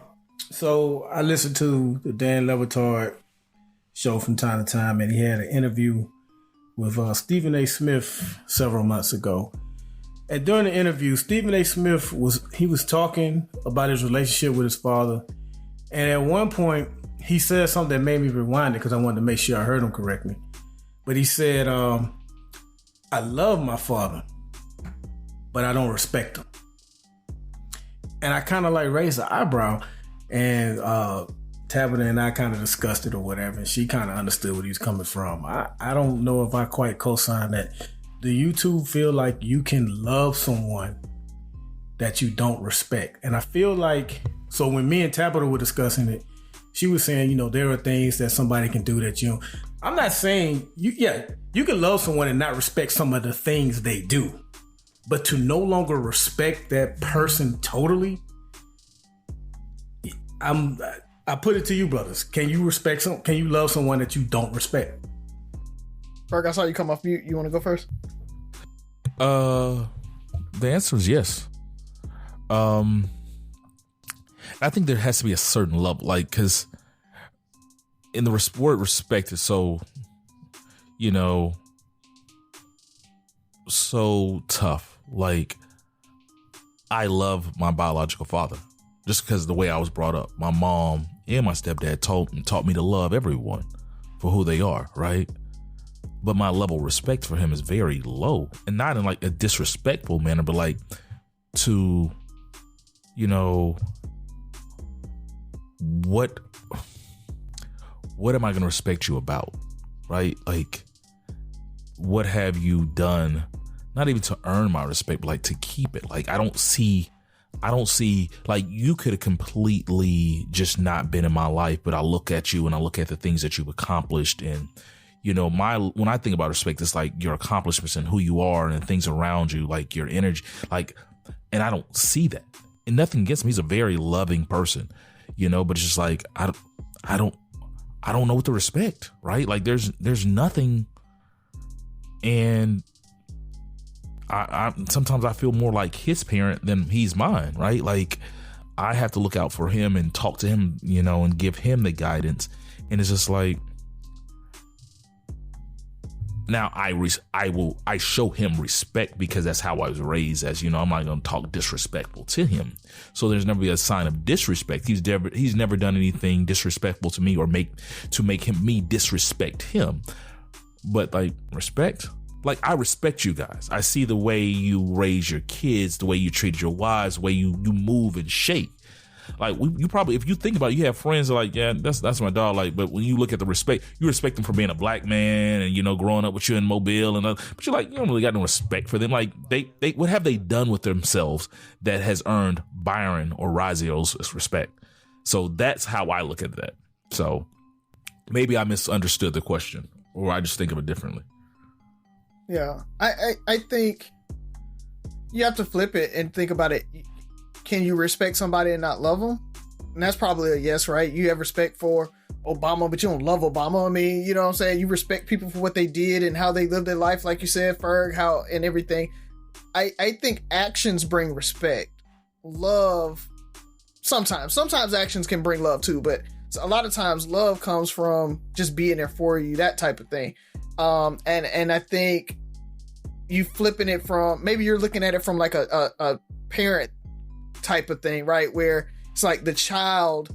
So I listened to the Dan Le Batard show from time to time, and he had an interview with Stephen A. Smith several months ago. And during the interview, Stephen A. Smith was talking about his relationship with his father. And at one point, he said something that made me rewind it because I wanted to make sure I heard him correctly. But he said, I love my father, but I don't respect him. And I kind of like raised an eyebrow, and Tabitha and I kind of discussed it or whatever, and she kind of understood where he was coming from. I don't know if I quite co-sign that. Do you two feel like you can love someone that you don't respect? And I feel like, so when me and Tabitha were discussing it, she was saying, there are things that somebody can do that you. I'm not saying you can love someone and not respect some of the things they do, but to no longer respect that person totally, I put it to you, brothers. Can you love someone that you don't respect? Ferg, I saw you come off mute. You want to go first? The answer is yes. I think there has to be a certain level, like, because in the word respect is so, so tough. Like, I love my biological father just because of the way I was brought up. My mom and my stepdad taught me to love everyone for who they are, right? But my level of respect for him is very low, and not in like a disrespectful manner, but like to, what am I going to respect you about, right? Like, what have you done, not even to earn my respect, but like to keep it? Like, I don't see, like, you could have completely just not been in my life, but I look at you and I look at the things that you've accomplished, and when I think about respect, it's like your accomplishments and who you are and things around you, like your energy, like, and I don't see that. And nothing against him. He's a very loving person, but it's just like, I don't know what to respect, right? Like there's nothing. And I sometimes I feel more like his parent than he's mine, right? Like, I have to look out for him and talk to him, and give him the guidance. And it's just like, now I show him respect because that's how I was raised, as I'm not going to talk disrespectful to him. So there's never be a sign of disrespect. He's never done anything disrespectful to me or me disrespect him. But like, respect, like, I respect you guys. I see the way you raise your kids, the way you treat your wives, the way you move and shake. Like, you probably, if you think about it, you have friends that are like, yeah, that's my dog. Like, but when you look at the respect, you respect them for being a black man and, growing up with you in Mobile and but you're like, you don't really got no respect for them. Like, they what have they done with themselves that has earned Byron or Razio's respect? So that's how I look at that. So maybe I misunderstood the question, or I just think of it differently. Yeah, I think you have to flip it and think about it. Can you respect somebody and not love them? And that's probably a yes, right? You have respect for Obama, but you don't love Obama. I mean, you know what I'm saying? You respect people for what they did and how they lived their life, like you said, Ferg, how and everything. I think actions bring respect. Love, sometimes actions can bring love too, but a lot of times love comes from just being there for you, that type of thing. And I think you flipping it from, maybe you're looking at it from like a parent type of thing, right? Where it's like the child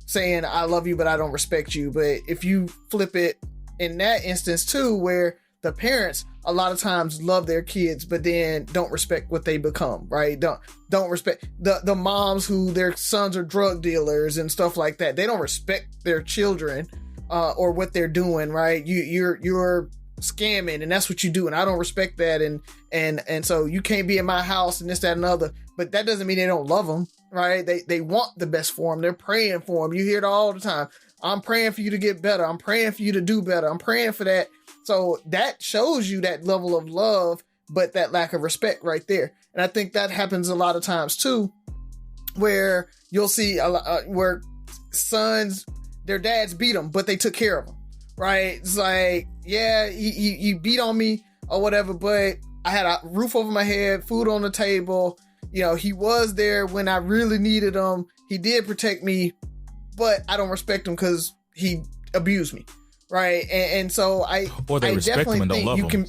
saying, I love you, but I don't respect you. But if you flip it in that instance too, where the parents a lot of times love their kids, but then don't respect what they become, right? Don't respect the moms who their sons are drug dealers and stuff like that. They don't respect their children, or what they're doing, right? You're scamming and that's what you do, and I don't respect that, and so you can't be in my house and this, that, and other. But that doesn't mean they don't love them, right? They want the best for them. They're praying for them. You hear it all the time. I'm praying for you to get better. I'm praying for you to do better. I'm praying for that. So that shows you that level of love, but that lack of respect right there. And I think that happens a lot of times too, where you'll see where sons, their dads beat them, but they took care of them, right? It's like, yeah, he beat on me or whatever, but I had a roof over my head, food on the table. He was there when I really needed him. He did protect me, but I don't respect him because he abused me, right? And so I respect him and don't love him.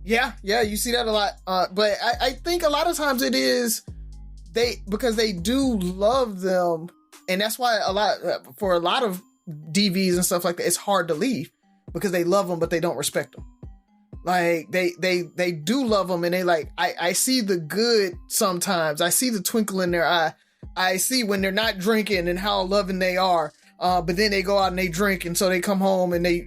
Yeah, you see that a lot. But I think a lot of times it is because they do love them, and that's why for a lot of DVs and stuff like that, it's hard to leave because they love them, but they don't respect them. Like they do love them, and they like, I see the good sometimes. I see the twinkle in their eye. I see when they're not drinking and how loving they are. But then they go out and they drink, and so they come home and they,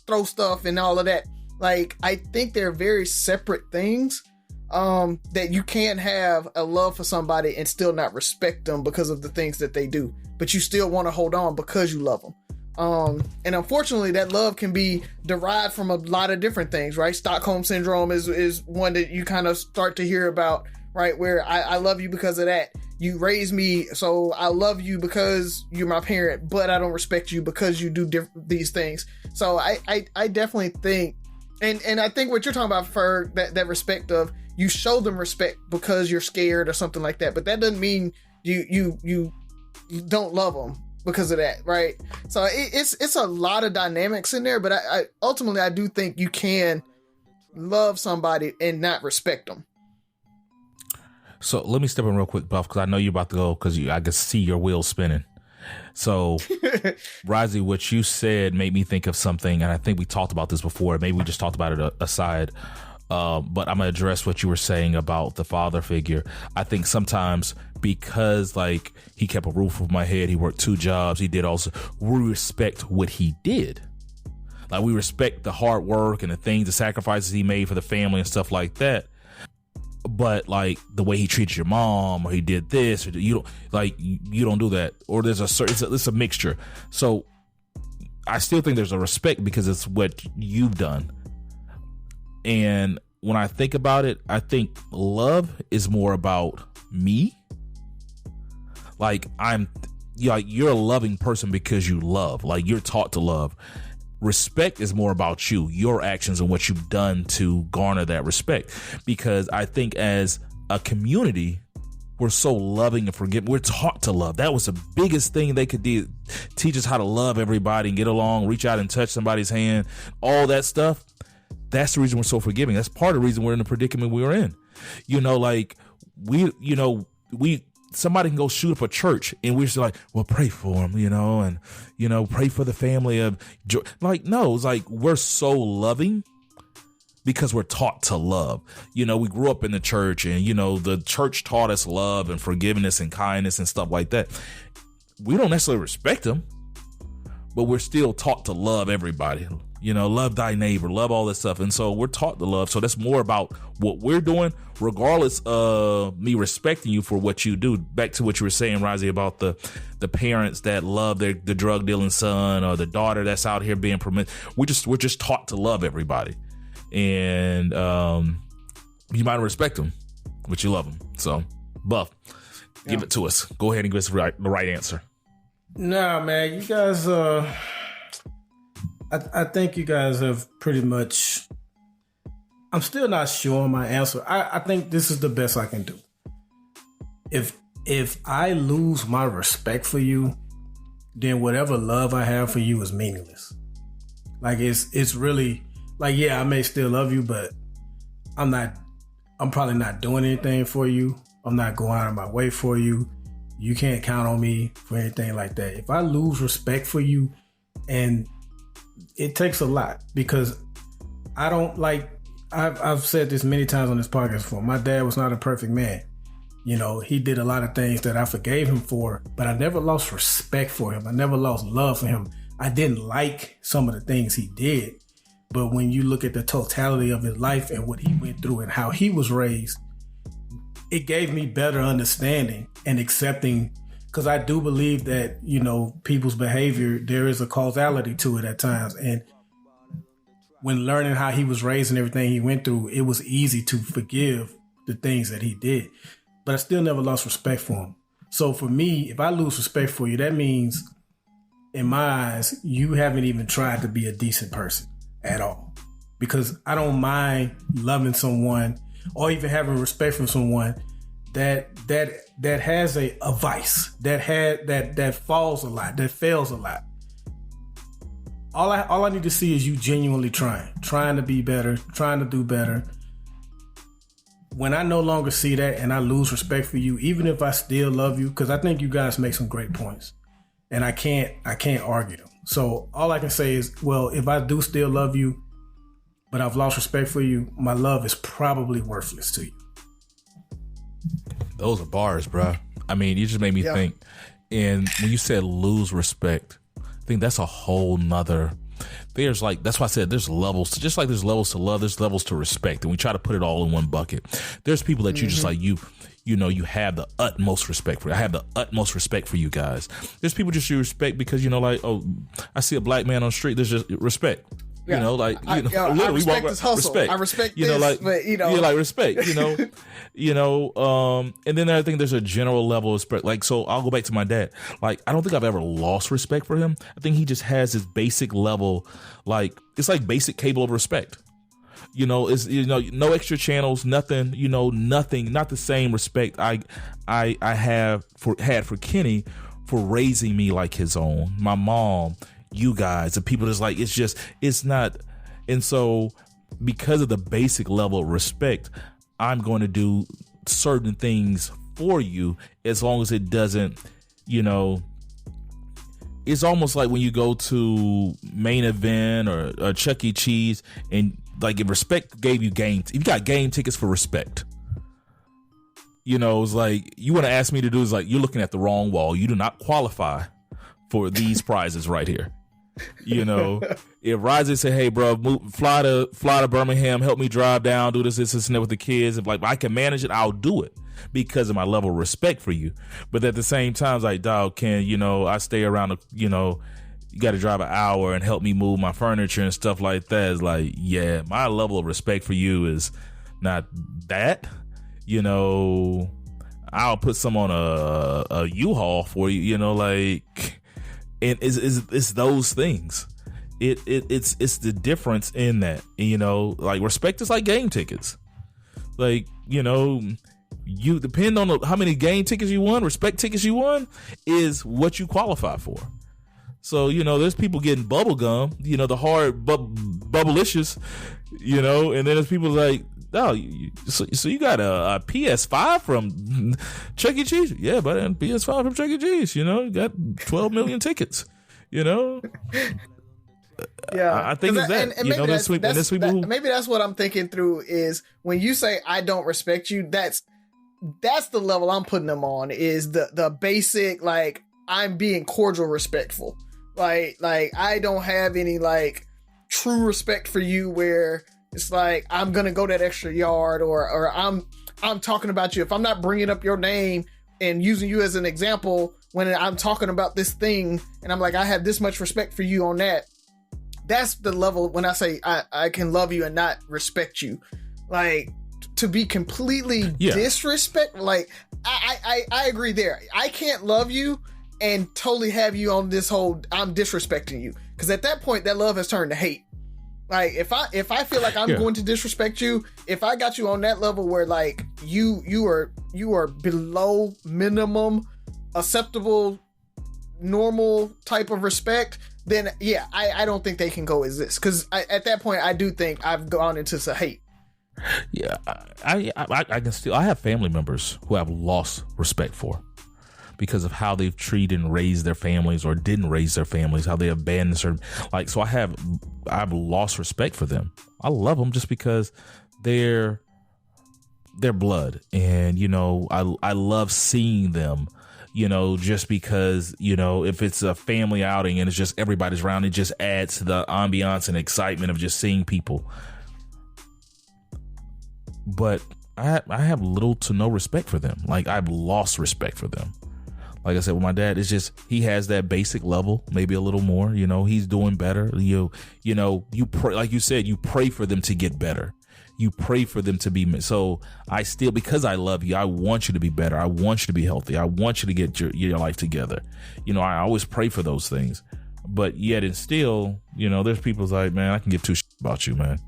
throw stuff and all of that. Like, I think they're very separate things. That you can't have a love for somebody and still not respect them because of the things that they do, but you still want to hold on because you love them. And unfortunately that love can be derived from a lot of different things, right? Stockholm syndrome is one that you kind of start to hear about, right? Where I love you because of that. you raised me, so I love you because you're my parent, but I don't respect you because you do these things. So I definitely think, and I think what you're talking about, for that respect of, you show them respect because you're scared or something like that, but that doesn't mean you don't love them because of that, right? So it's a lot of dynamics in there, but I ultimately I do think you can love somebody and not respect them. So let me step in real quick, Buff, because I know you're about to go, because I can see your wheels spinning. So, Razi, what you said made me think of something, and I think we talked about this before. Maybe we just talked about it aside. But I'm going to address what you were saying about the father figure. I think sometimes because, like, he kept a roof over my head, he worked 2 jobs, he did also, we respect what he did. Like, we respect the hard work and the things, the sacrifices he made for the family and stuff like that. But, like, the way he treated your mom, or he did this, or you don't do that. Or there's it's a mixture. So I still think there's a respect because it's what you've done. And when I think about it, I think love is more about me. Like, you're a loving person because you love. Like, you're taught to love. Respect is more about you, your actions, and what you've done to garner that respect. Because I think as a community, we're so loving and forgiving. We're taught to love. That was the biggest thing they could do. Teach us how to love everybody and get along, reach out and touch somebody's hand, all that stuff. That's the reason we're so forgiving. That's part of the reason we're in the predicament we were in. Somebody can go shoot up a church and we're just like, well, pray for them, and, pray for the family of Joe. Like, no, it's like, we're so loving because we're taught to love. We grew up in the church, and, the church taught us love and forgiveness and kindness and stuff like that. We don't necessarily respect them, but we're still taught to love everybody. Love thy neighbor, love all this stuff. And so we're taught to love. So that's more about what we're doing, regardless of me respecting you for what you do. Back to what you were saying, Razi, about the parents that love the drug dealing son, or the daughter that's out here being permitted. We're just taught to love everybody. And you might respect them, but you love them. So, Buff, give it to us. Go ahead and give us the right answer. Nah, man, you guys, I think you guys have pretty much, I'm still not sure on my answer. I think this is the best I can do. If I lose my respect for you, then whatever love I have for you is meaningless. Like, it's really like, yeah, I may still love you, but I'm probably not doing anything for you. I'm not going out of my way for you. You can't count on me for anything like that. If I lose respect for you, and it takes a lot, because I don't like, I've said this many times on this podcast before. My dad was not a perfect man. He did a lot of things that I forgave him for, but I never lost respect for him. I never lost love for him. I didn't like some of the things he did. But when you look at the totality of his life and what he went through and how he was raised, it gave me better understanding and accepting. Because I do believe that, people's behavior, there is a causality to it at times. And when learning how he was raised and everything he went through, it was easy to forgive the things that he did. But I still never lost respect for him. So for me, if I lose respect for you, that means, in my eyes, you haven't even tried to be a decent person at all. Because I don't mind loving someone or even having respect for someone that has a vice, that falls a lot, that fails a lot. All I need to see is you genuinely trying to be better, trying to do better. When I no longer see that and I lose respect for you, even if I still love you, because I think you guys make some great points, and I can't argue them. So all I can say is, well, if I do still love you, but I've lost respect for you, my love is probably worthless to you. Those are bars, bro. I mean, you just made me think. And when you said lose respect, I think that's a whole nother. That's why I said there's levels. Just like there's levels to love, there's levels to respect. And we try to put it all in one bucket. There's people that you just like, you have the utmost respect for. I have the utmost respect for you guys. There's people just you respect because, I see a black man on the street. There's just respect. You know, like I respect this hustle. Respect. I respect you know, this, like, but like respect. And then I think there's a general level of respect. Like, so I'll go back to my dad. Like, I don't think I've ever lost respect for him. I think he just has this basic level, like it's like basic cable of respect. It's no extra channels, nothing. Nothing, not the same respect I had for Kenny for raising me like his own. My mom. You guys, the people that's like, it's not. And so because of the basic level of respect, I'm going to do certain things for you as long as it doesn't, it's almost like when you go to Main Event or Chuck E. Cheese and like if respect gave you you got game tickets for respect. It's like you want to ask me to do is like, you're looking at the wrong wall. You do not qualify for these prizes right here. If Rising say, hey bro, fly to Birmingham, help me drive down, do this and that with the kids. If like I can manage it, I'll do it because of my level of respect for you. But at the same time, it's like, dog, I stay around, you got to drive an hour and help me move my furniture and stuff like that. It's like, yeah, my level of respect for you is not that, I'll put some on a U-Haul for you, like. And it's those things. It's the difference in that. Like respect is like game tickets. Like, you depend on how many game tickets you won, respect tickets you won is what you qualify for. So, there's people getting bubble gum, the hard bubblicious, and then there's people like, oh, so you got a PS5 from Chuck E. Cheese? Yeah, but a PS5 from Chuck E. Cheese, you got 12 million tickets, Yeah, I think it's that. And maybe that's what I'm thinking through is when you say I don't respect you, that's the level I'm putting them on is the basic, like, I'm being cordial respectful. Like I don't have any like true respect for you where it's like, I'm going to go that extra yard or I'm talking about you. If I'm not bringing up your name and using you as an example when I'm talking about this thing and I'm like, I have this much respect for you on that. That's the level when I say I can love you and not respect you. Like to be completely disrespect. Like I agree there. I can't love you and totally have you on this whole, I'm disrespecting you. Cause at that point that love has turned to hate. Like if I feel like I'm going to disrespect you, if I got you on that level where like you are below minimum acceptable normal type of respect, then I don't think they can coexist. Because at that point I do think I've gone into some hate. Yeah, I have family members who I've lost respect for because of how they've treated and raised their families or didn't raise their families, how they abandoned certain, like, so I've lost respect for them. I love them just because they're blood. And, I love seeing them, just because, if it's a family outing and it's just everybody's around, it just adds to the ambiance and excitement of just seeing people. But I have little to no respect for them. Like I've lost respect for them. Like I said, with my dad, it's just, he has that basic level, maybe a little more, he's doing better. You pray, like you said, you pray for them to get better. You pray for them to be, so I still, because I love you, I want you to be better. I want you to be healthy. I want you to get your life together. I always pray for those things, but yet and still, there's people's like, man, I can give two shits about you, man.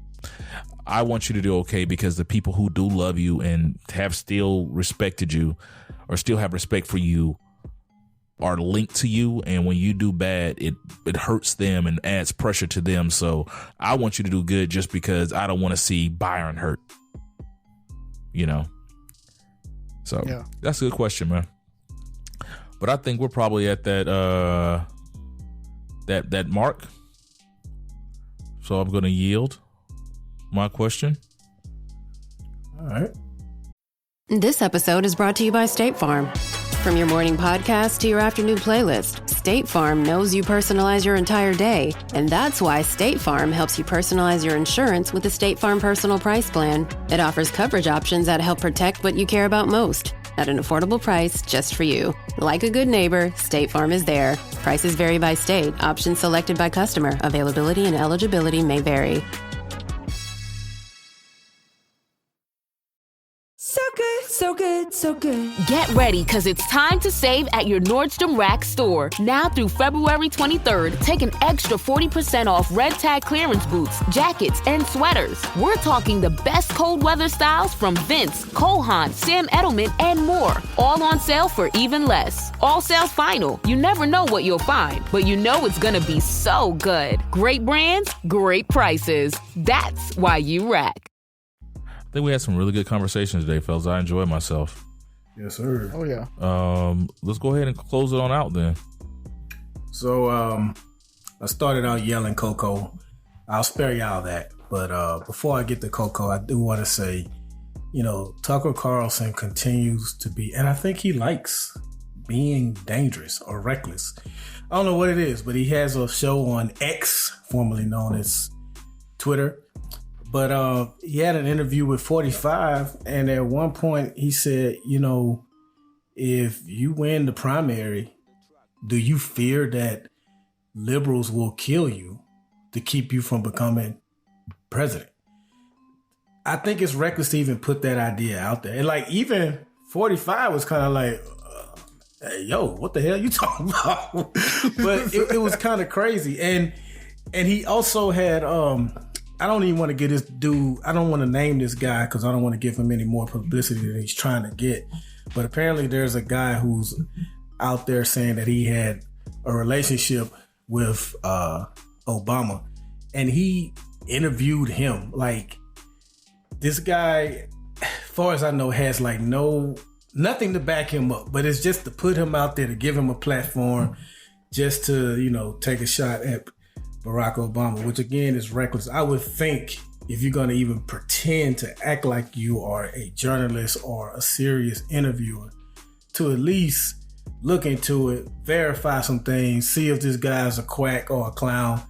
I want you to do okay because the people who do love you and have still respected you or still have respect for you are linked to you, and when you do bad, it hurts them and adds pressure to them. So I want you to do good just because I don't want to see Byron hurt. So that's a good question, man. But I think we're probably at that that mark. So I'm going to yield my question. All right. This episode is brought to you by State Farm. From your morning podcast to your afternoon playlist, State Farm knows you personalize your entire day, and that's why State Farm helps you personalize your insurance with the State Farm Personal Price Plan. It offers coverage options that help protect what you care about most. at an affordable price just for you. Like a good neighbor, State Farm is there. Prices vary by state. Options selected by customer. Availability and eligibility may vary. So good, so good, so good. Get ready, because it's time to save at your Nordstrom Rack store. Now through February 23rd, take an extra 40% off red tag clearance boots, jackets, and sweaters. We're talking the best cold weather styles from Vince, Cole Haan, Sam Edelman, and more. All on sale for even less. All sales final. You never know what you'll find, but you know it's gonna be so good. Great brands, great prices. That's why you rack. I think we had some really good conversations today, fellas. I enjoyed myself. Yes, sir. Oh yeah. Let's go ahead and close it on out then. So I started out yelling Coco. I'll spare y'all that. But before I get to Coco, I do want to say, Tucker Carlson continues to be, and I think he likes being dangerous or reckless. I don't know what it is, but he has a show on X, formerly known as Twitter. But he had an interview with 45, and at one point he said, if you win the primary, do you fear that liberals will kill you to keep you from becoming president? I think it's reckless to even put that idea out there. And like even 45 was kind of like, hey, yo, what the hell you talking about? But it was kind of crazy. And he also had... I don't even want to get this dude. I don't want to name this guy because I don't want to give him any more publicity than he's trying to get. But apparently there's a guy who's out there saying that he had a relationship with Obama, and he interviewed him. Like, this guy, as far as I know, has like nothing to back him up, but it's just to put him out there, to give him a platform, just to, take a shot at Barack Obama, which again is reckless. I would think if you're going to even pretend to act like you are a journalist or a serious interviewer, to at least look into it, verify some things, see if this guy's a quack or a clown,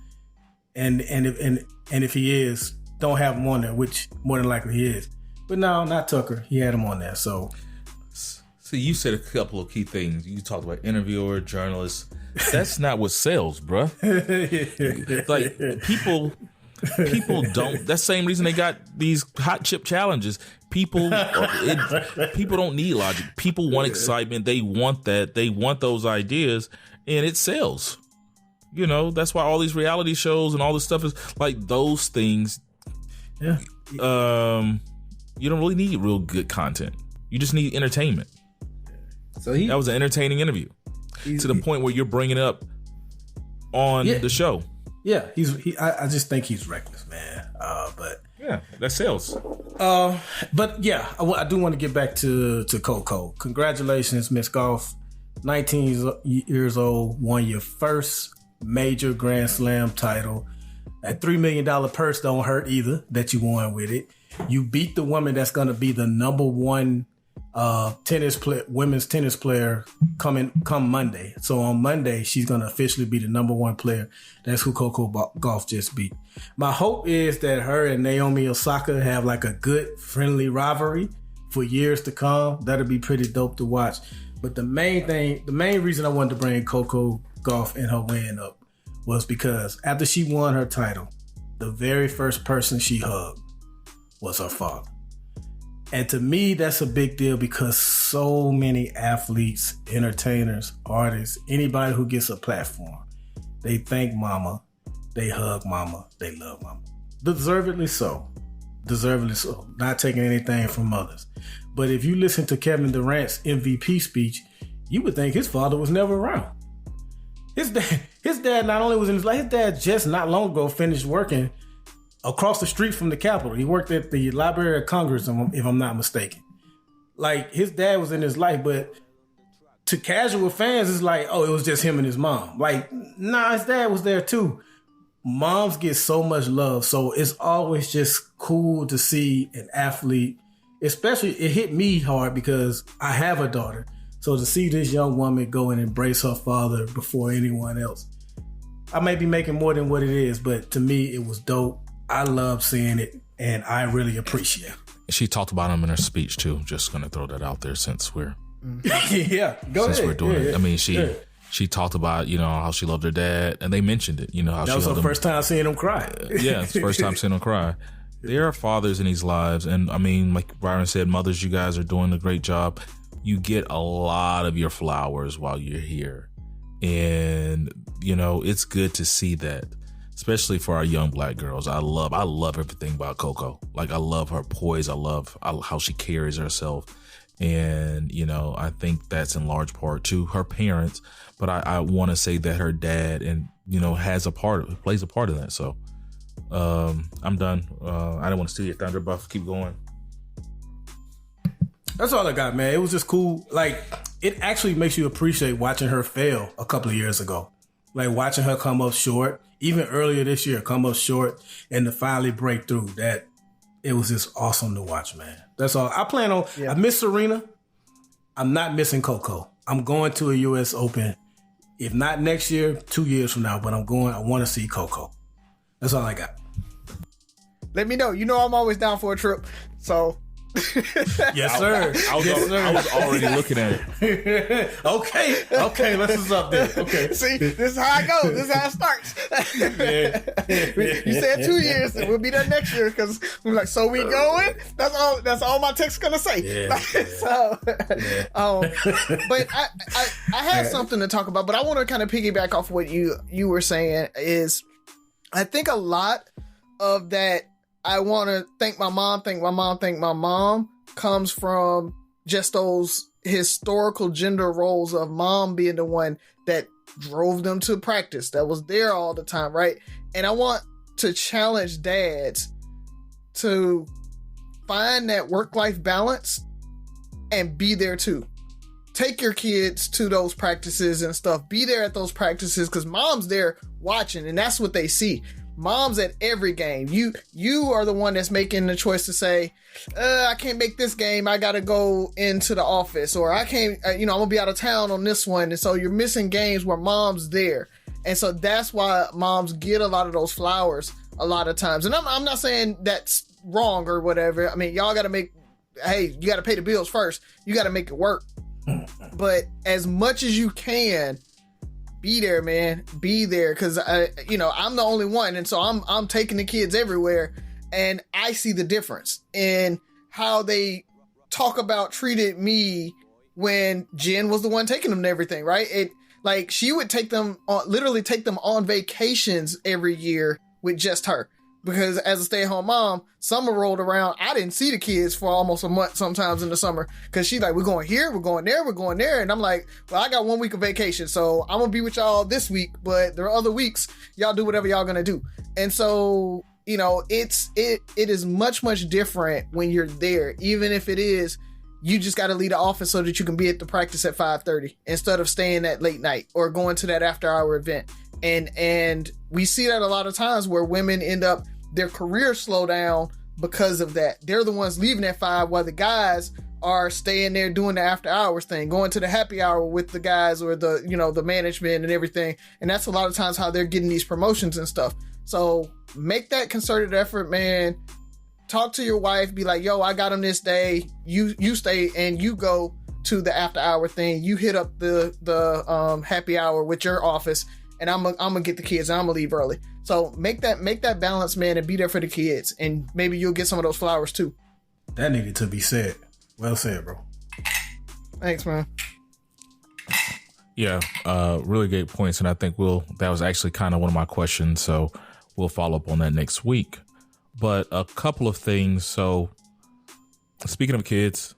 and if he is, don't have him on there, which more than likely he is. But no, not Tucker. He had him on there. So, see, you said a couple of key things. You talked about interviewer, journalist. That's not what sells, bruh. Like people don't. That's the same reason they got these hot chip challenges. People don't need logic. People want excitement. They want that. They want those ideas, and it sells. That's why all these reality shows and all this stuff is like those things. Yeah. You don't really need real good content. You just need entertainment. So that was an entertaining interview. To the point where you're bringing it up on the show. Yeah, I just think he's reckless, man. But yeah, that sells. But yeah, I do want to get back to Coco. Congratulations, Miss Golf. 19 years old, won your first major Grand Slam title. That $3 million purse don't hurt either that you won with it. You beat the woman that's going to be the number one women's tennis player come Monday. So on Monday, she's going to officially be the number one player. That's who Coco Gauff just beat. My hope is that her and Naomi Osaka have like a good, friendly rivalry for years to come. That'll be pretty dope to watch. But the main reason I wanted to bring Coco Gauff and her win up was because after she won her title, the very first person she hugged was her father. And to me, that's a big deal because so many athletes, entertainers, artists, anybody who gets a platform, they thank mama, they hug mama, they love mama. Deservedly so. Not taking anything from others. But if you listen to Kevin Durant's MVP speech, you would think his father was never around. His dad not only was in his life, his dad just not long ago finished working across the street from the Capitol. He worked at the Library of Congress, if I'm not mistaken. Like, his dad was in his life, but to casual fans, it's like, oh, it was just him and his mom. Like, nah, his dad was there too. Moms get so much love, so it's always just cool to see an athlete, especially, it hit me hard because I have a daughter. So to see this young woman go and embrace her father before anyone else, I may be making more than what it is, but to me, it was dope. I love seeing it, and I really appreciate it. She talked about him in her speech too. Just gonna throw that out there since we're We're doing it. I mean, she talked about how she loved her dad, and they mentioned it. How that was her first time seeing him cry. Yeah, it's the first time seeing him cry. There are fathers in these lives, and I mean, like Byron said, mothers, you guys are doing a great job. You get a lot of your flowers while you're here, and it's good to see that. Especially for our young Black girls. I love everything about Coco. Like, I love her poise. I love how she carries herself. And, I think that's in large part to her parents. But I want to say that her dad plays a part of that. So I'm done. I didn't want to steal your thunder, Buff. Keep going. That's all I got, man. It was just cool. Like, it actually makes you appreciate watching her fail a couple of years ago. Like, watching her come up short, even earlier this year, come up short, and to finally break through. That it was just awesome to watch, man. That's all. I plan on. I miss Serena. I'm not missing Coco. I'm going to a U.S. Open. If not next year, 2 years from now. But I'm going. I want to see Coco. That's all I got. Let me know. I'm always down for a trip. So. Yes, sir. I was already looking at it. Okay, let's just up there. Okay. See, this is how it goes. This is how it starts. You said 2 years, and we'll be there next year because we're like, so we going? That's all my text gonna say. But I had something to talk about, but I want to kind of piggyback off what you were saying. Is I think a lot of that. I want to thank my mom comes from just those historical gender roles of mom being the one that drove them to practice, that was there all the time, right? And I want to challenge dads to find that work-life balance and be there too. Take your kids to those practices and stuff. Be there at those practices because mom's there watching, and that's what they see. Mom's at every game. You are the one that's making the choice to say, I can't make this game. I got to go into the office, or I can't, I'm going to be out of town on this one. And so you're missing games where mom's there. And so that's why moms get a lot of those flowers a lot of times. And I'm not saying that's wrong or whatever. I mean, y'all got to you got to pay the bills first. You got to make it work. But as much as you can, be there, man. Be there, because I'm the only one, and so I'm taking the kids everywhere, and I see the difference in how they treated me when Jen was the one taking them to everything. Right? Like she would take them on vacations every year with just her. Because as a stay-at-home mom, summer rolled around. I didn't see the kids for almost a month sometimes in the summer. Because she's like, we're going here, we're going there, we're going there. And I'm like, well, I got 1 week of vacation. So I'm going to be with y'all this week. But there are other weeks, y'all do whatever y'all going to do. And so, it is much, much different when you're there. Even if it is, you just got to leave the office so that you can be at the practice at 5:30 instead of staying that late night or going to that after-hour event. And we see that a lot of times where women end up, their careers slow down because of that. They're the ones leaving at 5 while the guys are staying there doing the after hours thing, going to the happy hour with the guys or the management and everything. And that's a lot of times how they're getting these promotions and stuff. So make that concerted effort, man. Talk to your wife, be like, yo, I got him this day. You stay and you go to the after hour thing. You hit up the happy hour with your office. And I'm gonna get the kids and I'm gonna leave early. So make that balance, man, and be there for the kids. And maybe you'll get some of those flowers too. That needed to be said. Well said, bro. Thanks, man. Yeah, really great points. And I think that was actually kind of one of my questions. So we'll follow up on that next week. But a couple of things. So speaking of kids,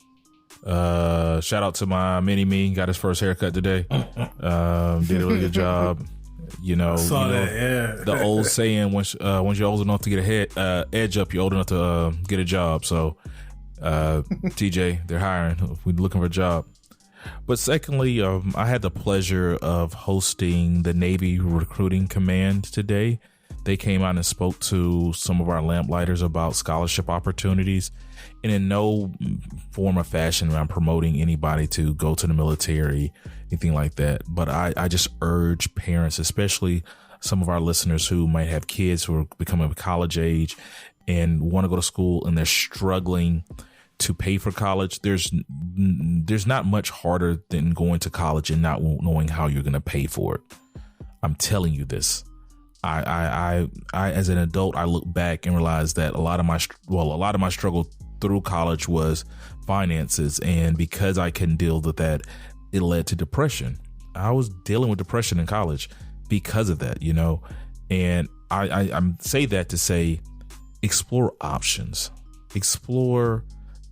shout out to my mini-me, got his first haircut today. Did a really good job. The old saying, once you're old enough to get a edge up, you're old enough to get a job. So TJ, they're hiring. We're looking for a job. But secondly, I had the pleasure of hosting the Navy Recruiting Command today. They came out and spoke to some of our lamplighters about scholarship opportunities. And in no form or fashion I'm promoting anybody to go to the military, anything like that. But I just urge parents, especially some of our listeners who might have kids who are becoming of college age and want to go to school and they're struggling to pay for college, there's not much harder than going to college and not knowing how you're going to pay for it. I'm telling you this. I as an adult, I look back and realize that a lot of my struggle through college was finances, and because I couldn't deal with that, it led to depression. I was dealing with depression in college because of that, you know. And I say that to say, explore options, explore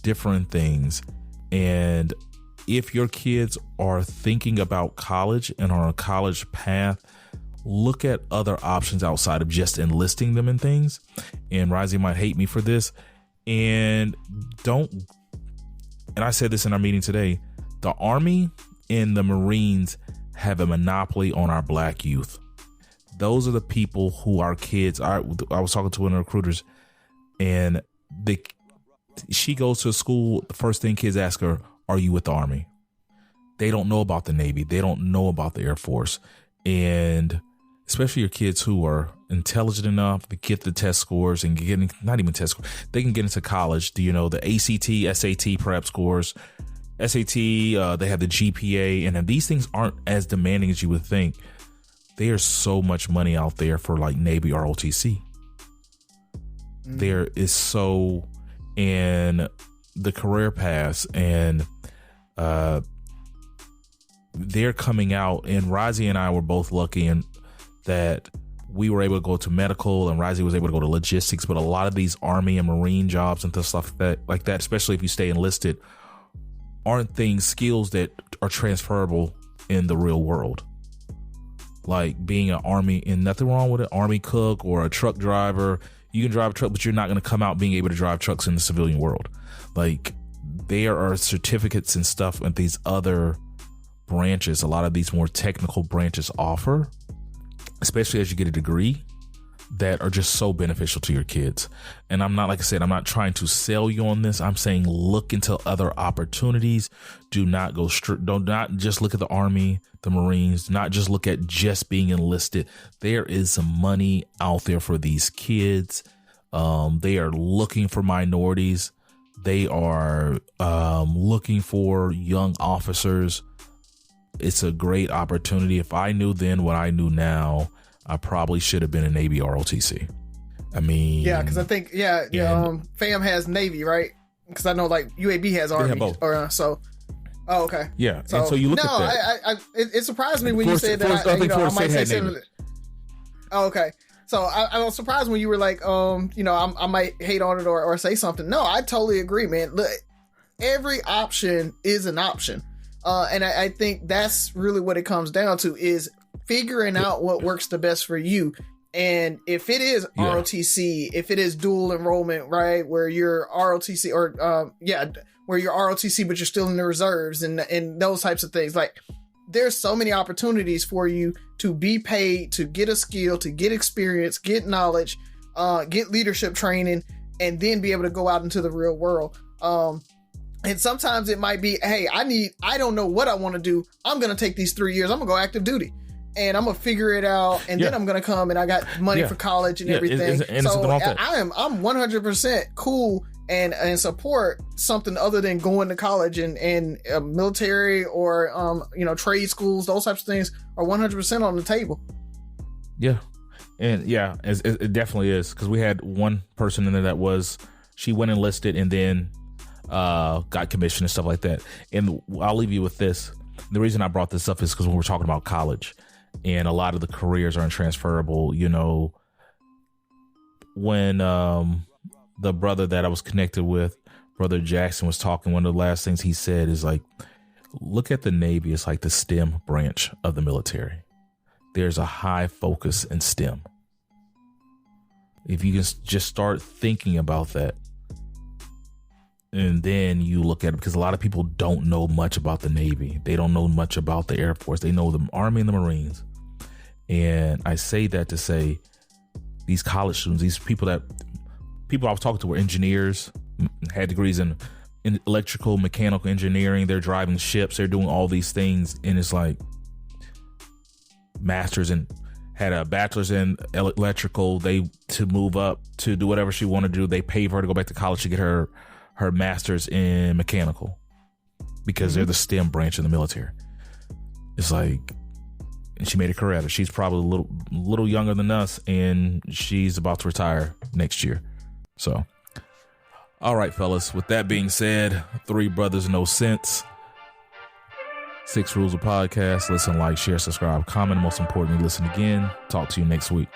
different things. And if your kids are thinking about college and are on a college path, look at other options outside of just enlisting them in things. And Rising might hate me for this. And I said this in our meeting today, the Army and the Marines have a monopoly on our black youth. Those are the people who our kids, I was talking to one of the recruiters, and she goes to a school, the first thing kids ask her, are you with the Army? They don't know about the Navy. They don't know about the Air Force. And especially your kids who are intelligent enough to get the test scores and getting, not even test scores, they can get into college. Do you know the ACT, SAT prep scores? SAT, they have the GPA, and these things aren't as demanding as you would think. There's so much money out there for like Navy ROTC. There is so, and the career paths, and they're coming out, and Razi and I were both lucky in that we were able to go to medical, and Razi was able to go to logistics. But a lot of these Army and Marine jobs and stuff like that, especially if you stay enlisted, aren't skills that are transferable in the real world. Like being an Army, and nothing wrong with an Army cook or a truck driver. You can drive a truck, but you're not going to come out being able to drive trucks in the civilian world. Like there are certificates and stuff that these other branches, a lot of these more technical branches offer, especially as you get a degree, that are just so beneficial to your kids. And I'm not, like I said, I'm not trying to sell you on this. I'm saying look into other opportunities. Do not just look at the Army, the Marines, not just look at just being enlisted. There is some money out there for these kids. They are looking for minorities. They are looking for young officers. It's a great opportunity. If I knew then what I knew now, I probably should have been a Navy ROTC. I mean, yeah, because I think FAM has Navy, right? Because I know like UAB has Army, both. Or so. Oh, okay. Yeah, and so you look at that. It surprised me when you said that. I might say something. Oh, okay. So I was surprised when you were like, I might hate on it or say something. No, I totally agree, man. Look, every option is an option. And I think that's really what it comes down to is figuring out what works the best for you. And if it is ROTC, if it is dual enrollment, right, where you're ROTC or where you're ROTC but you're still in the reserves and those types of things, like there's so many opportunities for you to be paid, to get a skill, to get experience, get knowledge, get leadership training, and then be able to go out into the real world. And sometimes it might be, hey, I don't know what I want to do. I'm going to take these 3 years. I'm going to go active duty and I'm going to figure it out. And then I'm going to come and I got money for college and everything. So I'm 100% cool and support something other than going to college and military or, trade schools. Those types of things are 100% on the table. Yeah. And yeah, it definitely is. Because we had one person in there she went enlisted and then got commissioned and stuff like that. And I'll leave you with this. The reason I brought this up is because when we're talking about college and a lot of the careers aren't transferable, when the brother that I was connected with, Brother Jackson, was talking, one of the last things he said is like, look at the Navy as like the STEM branch of the military. There's a high focus in STEM. If you can just start thinking about that, and then you look at it, because a lot of people don't know much about the Navy. They don't know much about the Air Force. They know the Army and the Marines. And I say that to say these college students, these people I was talking to were engineers, had degrees in electrical, mechanical engineering. They're driving ships. They're doing all these things. And it's like masters and had a bachelor's in electrical. To move up to do whatever she wanted to do, they paid for her to go back to college to get her master's in mechanical, because they're the STEM branch of the military. It's like, and she made a career out of it. She's probably a little younger than us, and she's about to retire next year. So, all right, fellas. With that being said, 3 Brothers No Sense. 6 Rules of Podcast. Listen, like, share, subscribe, comment. Most importantly, listen again. Talk to you next week.